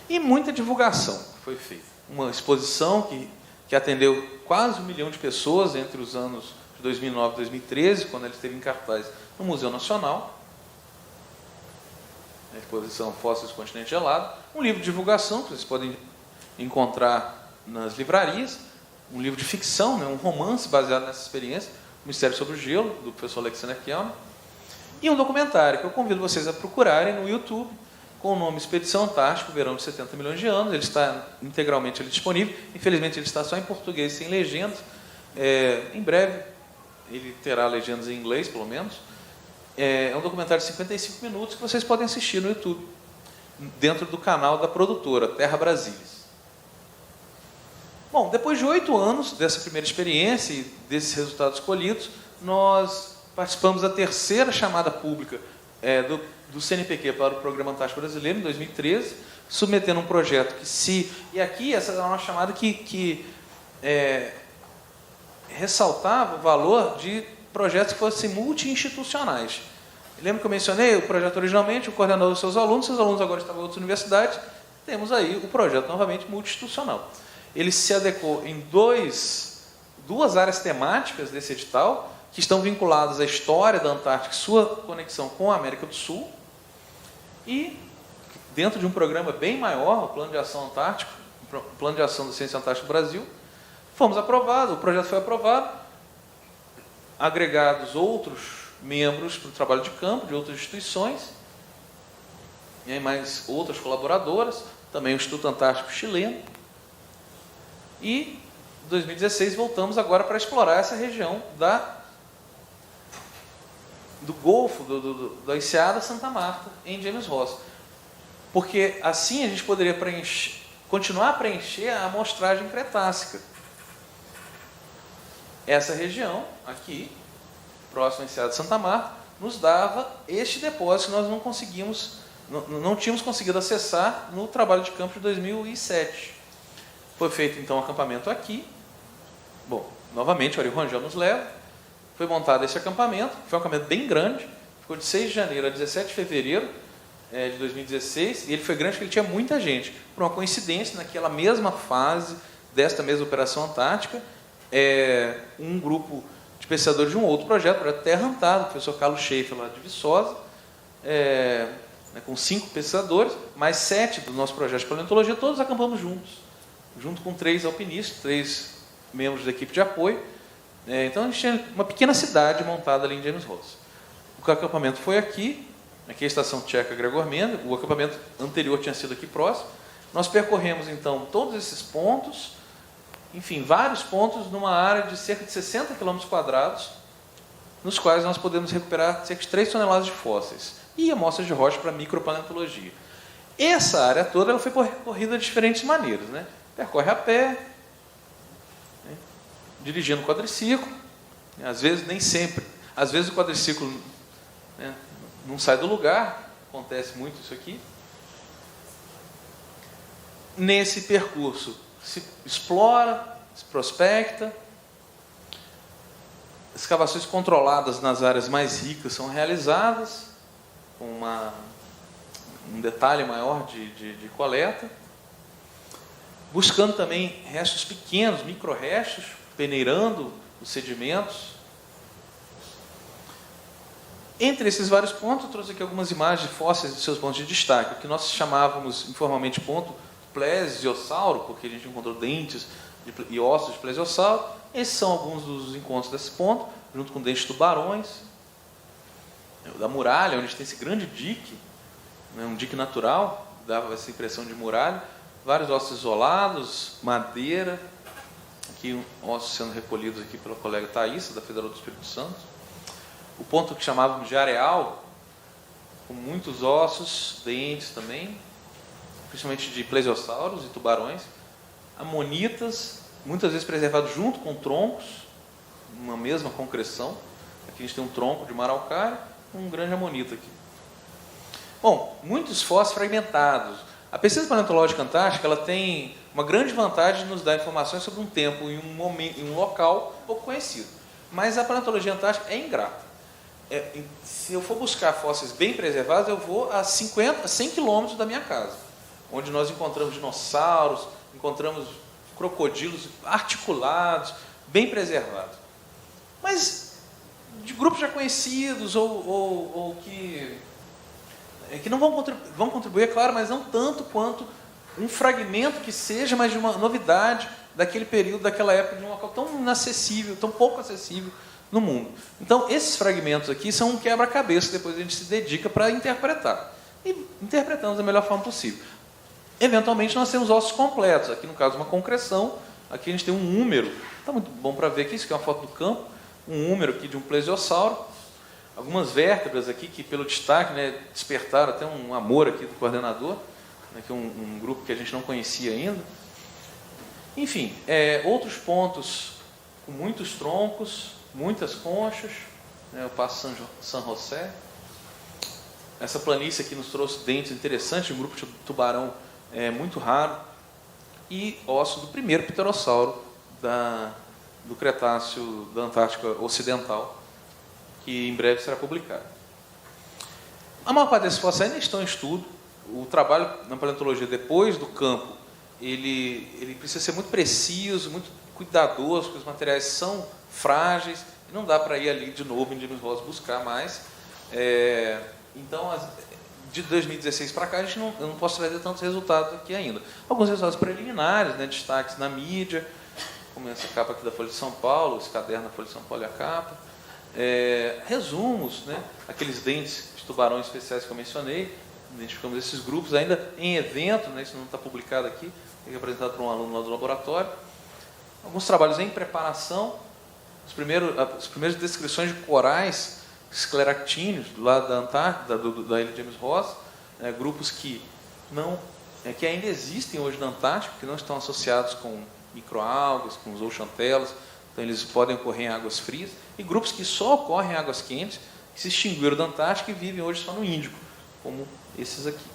e muita divulgação foi feita. Uma exposição que atendeu quase 1 milhão de pessoas entre os anos de 2009 e 2013, quando ele esteve em cartaz no Museu Nacional. A exposição Fósseis do Continente Gelado. Um livro de divulgação que vocês podem encontrar nas livrarias. Um livro de ficção, né, um romance baseado nessa experiência, O Mistério sobre o Gelo, do professor Alexander Kellner. E um documentário que eu convido vocês a procurarem no YouTube, com o nome Expedição Antártica, Verão de 70 milhões de anos. Ele está integralmente disponível. Infelizmente, ele está só em português, sem legendas. Em breve, ele terá legendas em inglês, pelo menos. É um documentário de 55 minutos que vocês podem assistir no YouTube, dentro do canal da produtora, Terra Brasilis. Bom, depois de 8 anos dessa primeira experiência e desses resultados colhidos, nós participamos da terceira chamada pública do CNPq para o Programa Antártico Brasileiro, em 2013, submetendo um projeto E aqui, essa é uma chamada que ressaltava o valor de projetos que fossem multi-institucionais. Lembra que eu mencionei o projeto originalmente, o coordenador dos seus alunos agora estavam em outras universidades, temos aí o projeto novamente multi-institucional. Ele se adequou em duas áreas temáticas desse edital, que estão vinculadas à história da Antártica e sua conexão com a América do Sul, e dentro de um programa bem maior, o Plano de Ação Antártico, o Plano de Ação da Ciência Antártica do Brasil, fomos aprovados, o projeto foi aprovado, agregados outros membros para o trabalho de campo, de outras instituições, e aí mais outras colaboradoras, também o Instituto Antártico Chileno, e em 2016 voltamos agora para explorar essa região do Golfo, da Enseada Santa Marta, em James Ross. Porque assim a gente poderia continuar a preencher a amostragem cretácica. Essa região, aqui, próximo à Enseada Santa Marta, nos dava este depósito que nós não tínhamos conseguido acessar no trabalho de campo de 2007. Foi feito, então, um acampamento aqui. Bom, novamente, o Ari Rangel nos leva. Foi montado esse acampamento. Foi um acampamento bem grande. Ficou de 6 de janeiro a 17 de fevereiro de 2016. E ele foi grande porque ele tinha muita gente. Por uma coincidência, naquela mesma fase desta mesma Operação Antártica, um grupo de pesquisadores de um outro projeto, o projeto Terra Antada, o professor Carlos Schaefer, lá de Viçosa, com 5 pesquisadores, mais 7 do nosso projeto de paleontologia, todos acampamos junto com 3 alpinistas, 3 membros da equipe de apoio. Então, a gente tinha uma pequena cidade montada ali em James Ross. O acampamento foi aqui é a Estação Tcheca Gregor Mendel. O acampamento anterior tinha sido aqui próximo. Nós percorremos, então, todos esses pontos, enfim, vários pontos numa área de cerca de 60 km², nos quais nós podemos recuperar cerca de 3 toneladas de fósseis e amostras de rocha para micropaleontologia. Essa área toda ela foi percorrida de diferentes maneiras, né? Percorre a pé, né? Dirigindo o quadriciclo, às vezes nem sempre, às vezes o quadriciclo, né, não sai do lugar, acontece muito isso aqui. Nesse percurso, se explora, se prospecta, escavações controladas nas áreas mais ricas são realizadas, com um detalhe maior de coleta, buscando também restos pequenos, micro-restos, peneirando os sedimentos. Entre esses vários pontos, eu trouxe aqui algumas imagens de fósseis de seus pontos de destaque, o que nós chamávamos informalmente ponto plesiosauro, porque a gente encontrou dentes e ossos de plesiosauro. Esses são alguns dos encontros desse ponto, junto com dentes de tubarões, da muralha, onde tem esse grande dique, né, um dique natural, dava essa impressão de muralha, vários ossos isolados, madeira, aqui ossos sendo recolhidos aqui pela colega Thaís, da Federal do Espírito Santo. O ponto que chamávamos de areal, com muitos ossos, dentes também, principalmente de plesiosauros e tubarões, amonitas, muitas vezes preservados junto com troncos, uma mesma concreção. Aqui a gente tem um tronco de maraucária, um grande amonita aqui. Bom, muitos fósseis fragmentados. A pesquisa paleontológica antártica ela tem uma grande vantagem de nos dar informações sobre um tempo e um momento, em um local pouco conhecido. Mas a paleontologia antártica é ingrata. Se eu for buscar fósseis bem preservados, eu vou a 100 quilômetros da minha casa, onde nós encontramos dinossauros, encontramos crocodilos articulados, bem preservados. Mas de grupos já conhecidos ou que não vão contribuir, é claro, mas não tanto quanto um fragmento que seja, mas de uma novidade daquele período, daquela época, de um local tão inacessível, tão pouco acessível no mundo. Então, esses fragmentos aqui são um quebra-cabeça, depois a gente se dedica para interpretar. E interpretamos da melhor forma possível. Eventualmente, nós temos ossos completos. Aqui, no caso, uma concreção. Aqui a gente tem um húmero. Está muito bom para ver aqui, isso aqui é uma foto do campo. Um húmero aqui de um plesiosauro. Algumas vértebras aqui que, pelo destaque, né, despertaram até um amor aqui do coordenador, né, que é um grupo que a gente não conhecia ainda. Enfim, outros pontos com muitos troncos, muitas conchas, né, o Passo San José. Essa planície aqui nos trouxe dentes interessantes, um grupo de tubarão muito raro, e osso do primeiro pterossauro do Cretáceo da Antártica Ocidental, que em breve será publicado. A maior parte desses fósseis ainda estão em estudo. O trabalho na paleontologia depois do campo, ele precisa ser muito preciso, muito cuidadoso, porque os materiais são frágeis, e não dá para ir ali de novo em James Ross buscar mais. Então, de 2016 para cá, eu não posso trazer tantos resultados aqui ainda. Alguns resultados preliminares, né, destaques na mídia, como essa capa aqui da Folha de São Paulo, esse caderno da Folha de São Paulo e a capa. Resumos, né, aqueles dentes de tubarão especiais que eu mencionei, identificamos esses grupos ainda em evento, né, isso não está publicado aqui, foi apresentado para um aluno lá do laboratório. Alguns trabalhos em preparação, as primeiras descrições de corais escleractíneos do lado da Antártida, da ilha de James Ross, grupos que ainda existem hoje na Antártica, que não estão associados com microalgas, com os oceantelas, então eles podem ocorrer em águas frias, e grupos que só ocorrem em águas quentes, que se extinguiram da Antártica e vivem hoje só no Índico, como esses aqui.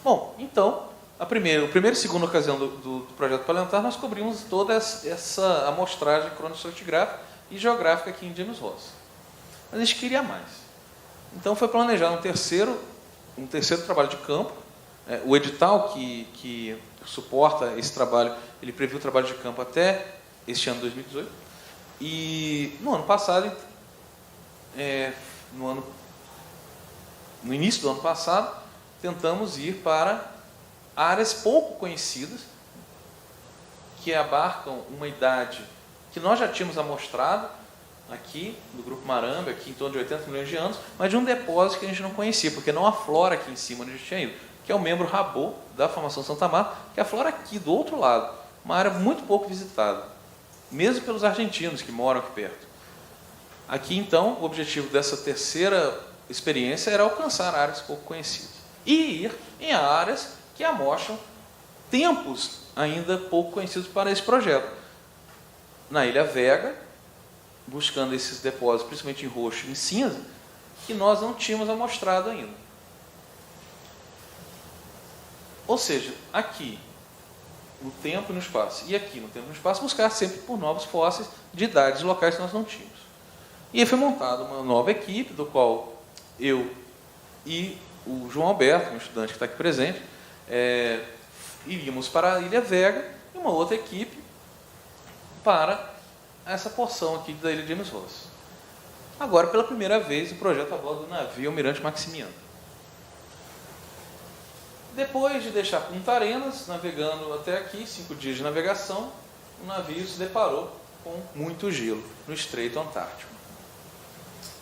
Bom, então, a primeira e segunda ocasião do projeto Paleoantar, nós cobrimos toda essa amostragem cronoestratigráfica e geográfica aqui em James Ross. Mas a gente queria mais. Então foi planejado um terceiro trabalho de campo. O edital que suporta esse trabalho, ele previu o trabalho de campo até este ano 2018. E no ano passado, no início do ano passado, tentamos ir para áreas pouco conhecidas, que abarcam uma idade que nós já tínhamos amostrado aqui, do Grupo Marambe, aqui em torno de 80 milhões de anos, mas de um depósito que a gente não conhecia, porque não aflora aqui em cima onde a gente tinha ido, que é o membro Rabot da Formação Santa Marta, que aflora aqui, do outro lado, uma área muito pouco visitada, mesmo pelos argentinos que moram aqui perto. Aqui, então, o objetivo dessa terceira experiência era alcançar áreas pouco conhecidas e ir em áreas que amostram tempos ainda pouco conhecidos para esse projeto. Na Ilha Vega, buscando esses depósitos, principalmente em roxo e em cinza, que nós não tínhamos amostrado ainda. Ou seja, aqui no tempo e no espaço, e aqui no tempo e no espaço, buscar sempre por novos fósseis de idades locais que nós não tínhamos. E aí foi montada uma nova equipe, do qual eu e o João Alberto, um estudante que está aqui presente, iríamos para a Ilha Vega, e uma outra equipe para essa porção aqui da Ilha James Ross. Agora, pela primeira vez, o projeto a bordo do navio Almirante Maximiano. Depois de deixar Punta Arenas, navegando até aqui, 5 dias de navegação, o navio se deparou com muito gelo no Estreito Antártico.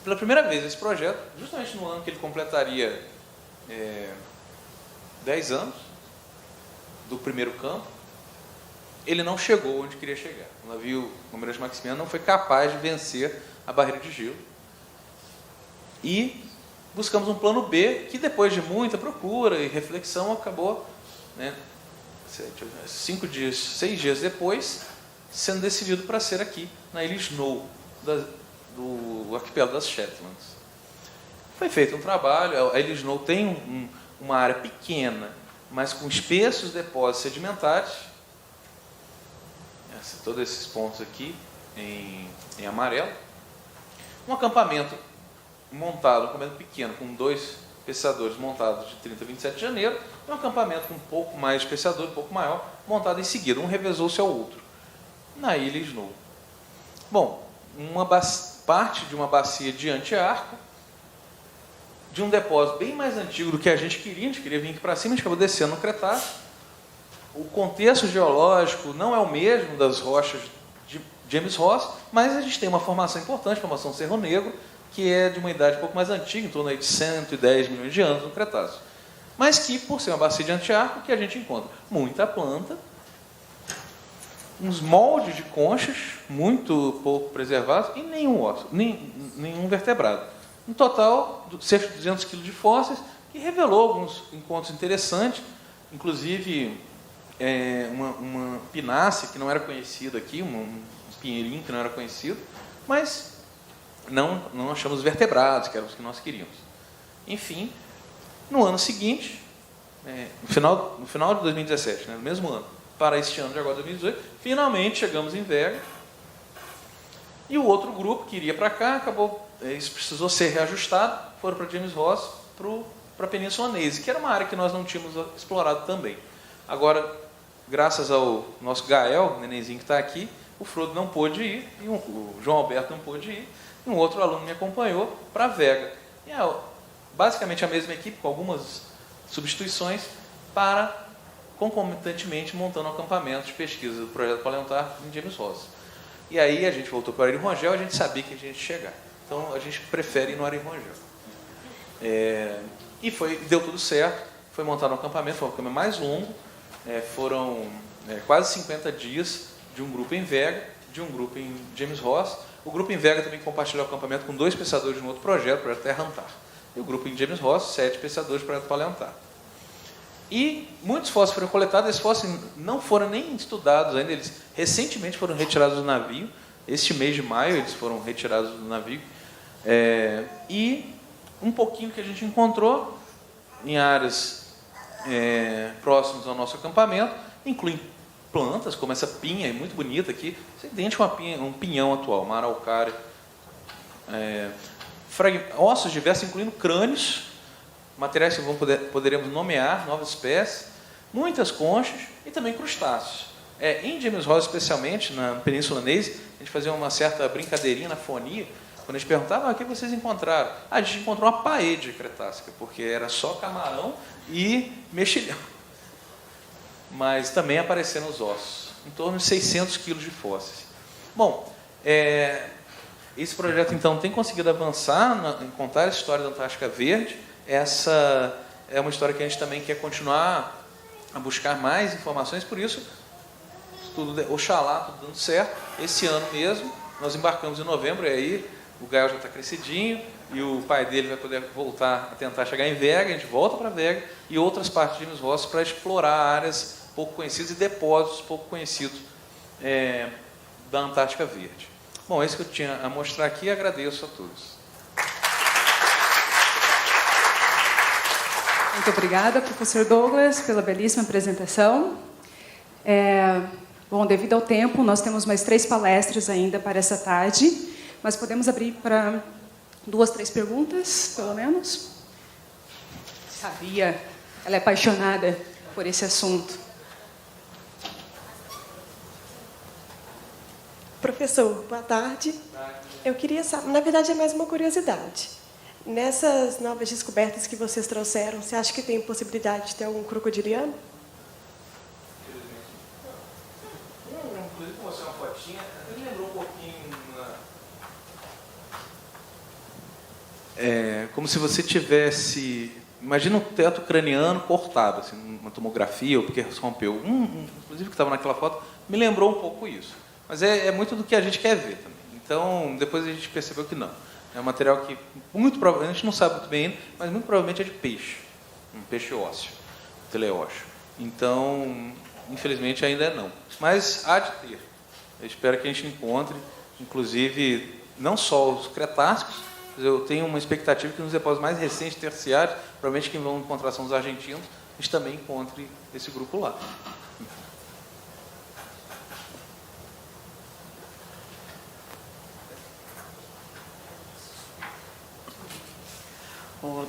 Pela primeira vez esse projeto, justamente no ano que ele completaria 10 anos do primeiro campo, ele não chegou onde queria chegar. O navio Almirante Maximiano não foi capaz de vencer a barreira de gelo. E buscamos um plano B, que depois de muita procura e reflexão, acabou, 6 dias depois, sendo decidido para ser aqui, na Ilha Snow, do arquipélago das Shetlands. Foi feito um trabalho, a Ilha Snow tem uma área pequena, mas com espessos depósitos sedimentares, todos esses pontos aqui em amarelo, um acampamento montado, um acampamento pequeno, com 2 pescadores montados de 30 a 27 de janeiro, e um acampamento com um pouco mais de pescador, um pouco maior, montado em seguida, um revezou-se ao outro, na Ilha Snow. Bom, parte de uma bacia de antiarco, de um depósito bem mais antigo do que a gente queria vir aqui para cima, a gente acabou descendo no Cretáceo. O contexto geológico não é o mesmo das rochas de James Ross, mas a gente tem uma formação importante, a formação Cerro Negro, que é de uma idade um pouco mais antiga, em torno aí de 110 milhões de anos no Cretáceo. Mas que, por ser uma bacia de antiarco, que a gente encontra muita planta, uns moldes de conchas, muito pouco preservados, e nenhum osso, nenhum vertebrado. No total, cerca de 200 quilos de fósseis, que revelou alguns encontros interessantes, inclusive uma pinácea que não era conhecida aqui, um pinheirinho que não era conhecido, mas não achamos vertebrados, que eram os que nós queríamos. Enfim, no ano seguinte, no final de 2017, no mesmo ano, para este ano de agora 2018, finalmente chegamos em Vega, e o outro grupo que iria para cá, isso precisou ser reajustado, foram para James Ross, para a Península Neise, que era uma área que nós não tínhamos explorado também. Agora, graças ao nosso Gael, o nenenzinho que está aqui, o Frodo não pôde ir, e o João Alberto não pôde ir, e um outro aluno me acompanhou para Vega. E basicamente a mesma equipe, com algumas substituições, para concomitantemente montando acampamentos de pesquisa do projeto Paleontártico em James Ross. E aí a gente voltou para o Ari Rongel, a gente sabia que a gente ia chegar. Então a gente prefere ir no Ari Rongel. E deu tudo certo, foi montado um acampamento, foi o acampamento mais longo, foram quase 50 dias de um grupo em Vega, de um grupo em James Ross. O grupo em Vega também compartilhou o acampamento com 2 pesquisadores de um outro projeto, o projeto Terra Antar. E o grupo em James Ross, 7 pesquisadores do projeto Paleontártico. E muitos fósseis foram coletados, esses fósseis não foram nem estudados ainda, eles recentemente foram retirados do navio, este mês de maio eles foram retirados do navio, e um pouquinho que a gente encontrou em áreas próximas ao nosso acampamento, inclui plantas, como essa pinha, muito bonita aqui, isso é idêntico a um pinhão atual, uma araucária, ossos diversos, incluindo crânios, materiais que poderemos nomear, novas espécies, muitas conchas e também crustáceos. Em James Ross, especialmente, na Península Neise, a gente fazia uma certa brincadeirinha na fonia, quando a gente perguntava, o que vocês encontraram? A gente encontrou uma paede cretácica, porque era só camarão e mexilhão. Mas também apareceram os ossos, em torno de 600 quilos de fósseis. Bom, esse projeto, então, tem conseguido avançar em contar a história da Antártica Verde. Essa é uma história que a gente também quer continuar a buscar mais informações, por isso, oxalá, tudo dando certo. Esse ano mesmo, nós embarcamos em novembro, e aí o Gael já está crescidinho, e o pai dele vai poder voltar a tentar chegar em Vega, a gente volta para Vega, e outras partes de James Ross para explorar áreas pouco conhecidas e depósitos pouco conhecidos da Antártica Verde. Bom, é isso que eu tinha a mostrar aqui, e agradeço a todos. Muito obrigada, professor Douglas, pela belíssima apresentação. Bom, devido ao tempo, nós temos mais 3 palestras ainda para essa tarde, mas podemos abrir para 2, 3 perguntas, pelo menos? Sabia, ela é apaixonada por esse assunto. Professor, boa tarde. Eu queria saber, na verdade é mais uma curiosidade. Nessas novas descobertas que vocês trouxeram, você acha que tem possibilidade de ter algum crocodiliano? Inclusive, com você uma fotinha, me lembrou um pouquinho. Como se você tivesse. Imagina um teto craniano cortado, assim, uma tomografia, ou porque rompeu. Inclusive, que estava naquela foto, me lembrou um pouco isso. Mas é muito do que a gente quer ver também. Então, depois a gente percebeu que não. É um material que, muito provavelmente, a gente não sabe muito bem ainda, mas muito provavelmente é de peixe. Um peixe ósseo, teleósseo. Então, infelizmente, ainda não. Mas há de ter. Eu espero que a gente encontre, inclusive, não só os cretácicos, mas eu tenho uma expectativa que nos depósitos mais recentes, terciários, provavelmente quem vão encontrar são os argentinos, a gente também encontre esse grupo lá.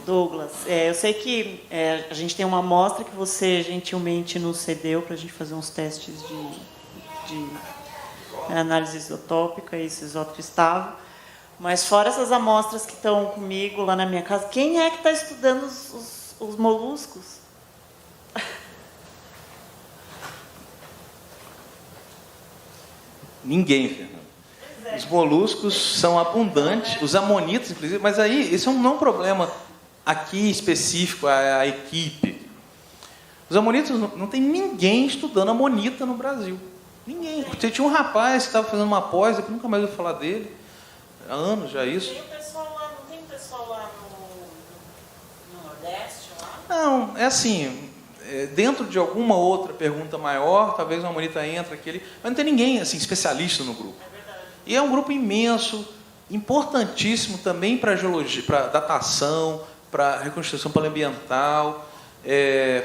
Douglas, eu sei que a gente tem uma amostra que você gentilmente nos cedeu para a gente fazer uns testes de análise isotópica, esse isótopo estável. Mas fora essas amostras que estão comigo lá na minha casa, quem é que está estudando os moluscos? Ninguém, Fernando. Os moluscos são abundantes, os amonitas, inclusive, mas aí esse não é um problema aqui específico à equipe. Os amonitas, não tem ninguém estudando amonita no Brasil. Ninguém. Tinha um rapaz que estava fazendo uma pós, eu nunca mais ouvi falar dele. Há anos já isso. Não tem pessoal lá no Nordeste? Lá? Não, é assim, dentro de alguma outra pergunta maior, talvez uma amonita entre aquele, mas não tem ninguém assim, especialista no grupo. E é um grupo imenso, importantíssimo também para geologia, para datação, para reconstrução paleoambiental,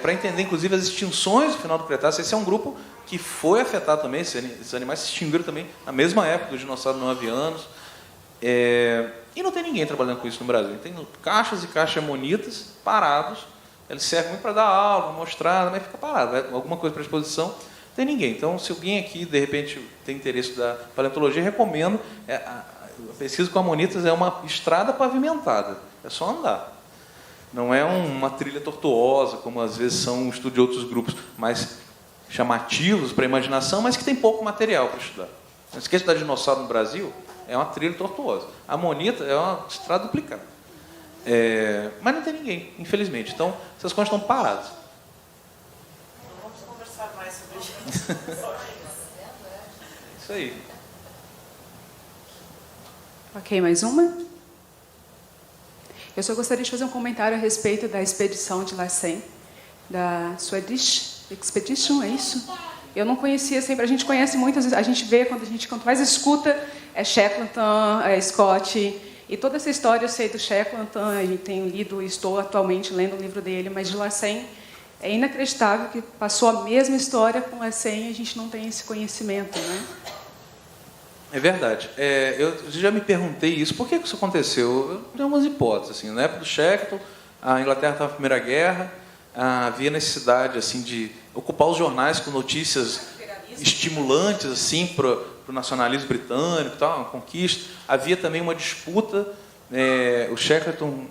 para entender, inclusive, as extinções do final do Cretáceo. Esse é um grupo que foi afetado também, esses animais se extinguiram também na mesma época dos dinossauros novavianos. E não tem ninguém trabalhando com isso no Brasil. Tem caixas e caixas de amonitas parados. Eles servem muito para dar aula, mostrar, mas fica parado. Alguma coisa para exposição. Não tem ninguém. Então, se alguém aqui, de repente, tem interesse da paleontologia, recomendo. A pesquisa com amonitas é uma estrada pavimentada. É só andar. Não é uma trilha tortuosa, como às vezes são o estudo de outros grupos mais chamativos para a imaginação, mas que tem pouco material para estudar. Não esqueça da dinossauro no Brasil, é uma trilha tortuosa. A amonita é uma estrada duplicada. Mas não tem ninguém, infelizmente. Então, essas coisas estão paradas. Vamos conversar mais sobre isso. Isso aí. Ok, mais uma? Eu só gostaria de fazer um comentário a respeito da expedição de Larsen, da Swedish Expedition, é isso? Eu não conhecia sempre, a gente conhece muitas, a gente vê, quanto mais escuta, é Shackleton, é Scott, e toda essa história eu sei do Shackleton, eu tenho lido, estou atualmente lendo o livro dele, mas de Larsen é inacreditável que passou a mesma história com Larsen e a gente não tem esse conhecimento, né? É verdade. Eu já me perguntei isso. Por que isso aconteceu? Eu tenho algumas hipóteses. Assim, na época do Shackleton, a Inglaterra estava na Primeira Guerra, havia necessidade assim, de ocupar os jornais com notícias estimulantes assim, para o nacionalismo britânico, tal, uma conquista. Havia também uma disputa. O Shackleton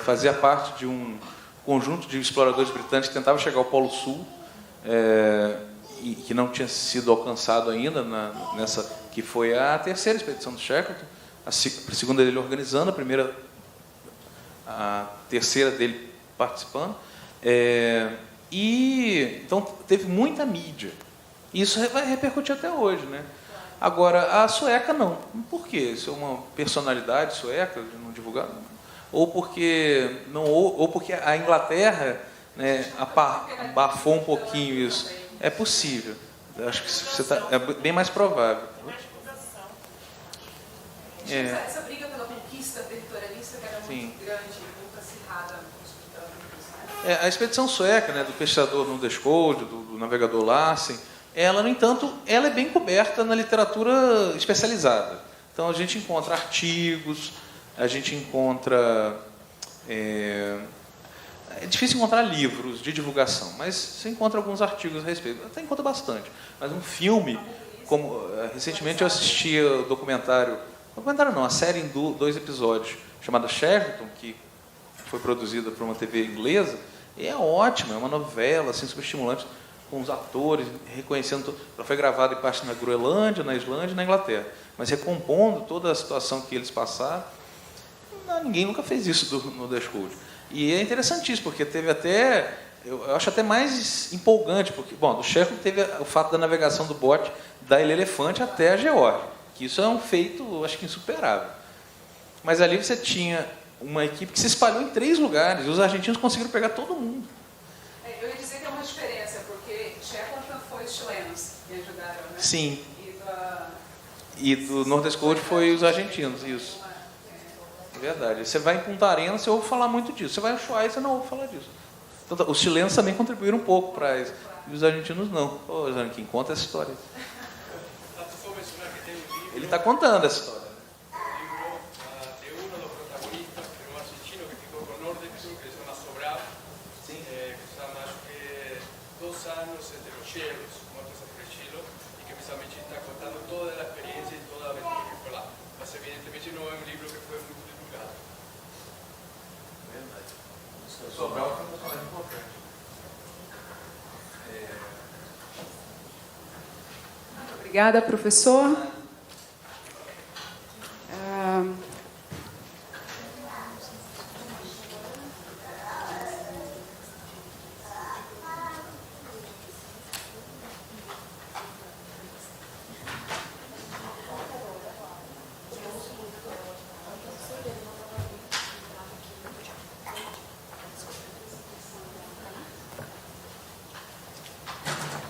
fazia parte de um conjunto de exploradores britânicos que tentavam chegar ao Polo Sul, e que não tinha sido alcançado ainda, nessa que foi a terceira expedição do Shackleton, a segunda dele organizando, a terceira dele participando. Então teve muita mídia. E isso vai repercutir até hoje, né? Agora, a sueca não. Por quê? Isso é uma personalidade sueca de não divulgar? Ou porque a Inglaterra, né, abafou um pouquinho isso. É possível. Eu acho que é bem mais provável. Essa briga pela conquista territorialista que era muito grande, muito acirrada nos britânicos, né? A expedição sueca, né, do pesquisador Nordenskjöld, do navegador Larsen, ela, no entanto, ela é bem coberta na literatura especializada. Então, a gente encontra artigos, a gente encontra... É difícil encontrar livros de divulgação, mas você encontra alguns artigos a respeito. Até encontra bastante. Mas um filme, como recentemente eu assisti o documentário não, a série em 2 episódios, chamada Sheraton, que foi produzida por uma TV inglesa, e é ótima, é uma novela assim, super estimulante, com os atores reconhecendo. Ela foi gravada em parte na Groenlândia, na Islândia e na Inglaterra, mas recompondo toda a situação que eles passaram. Ninguém nunca fez isso no Nordenskjöld. E é interessantíssimo, porque teve até, eu acho até mais empolgante, porque, bom, do Sheraton teve o fato da navegação do bote da Ilha Elefante até a Geórgia, que isso é um feito, acho que insuperável. Mas ali você tinha uma equipe que se espalhou em 3 lugares, e os argentinos conseguiram pegar todo mundo. Eu ia dizer que é uma diferença, porque Shackleton foi os chilenos que ajudaram, né? Sim. E do Nordenskjöld foi os argentinos, isso. É verdade. Você vai em Punta Arenas, você ouve falar muito disso. Você vai em Ushuaia, você não ouve falar disso. Então, os chilenos também contribuíram um pouco para isso. E os argentinos não. Ô, Zanquim, conta essa história. Ele está contando essa história. Obrigada, professor.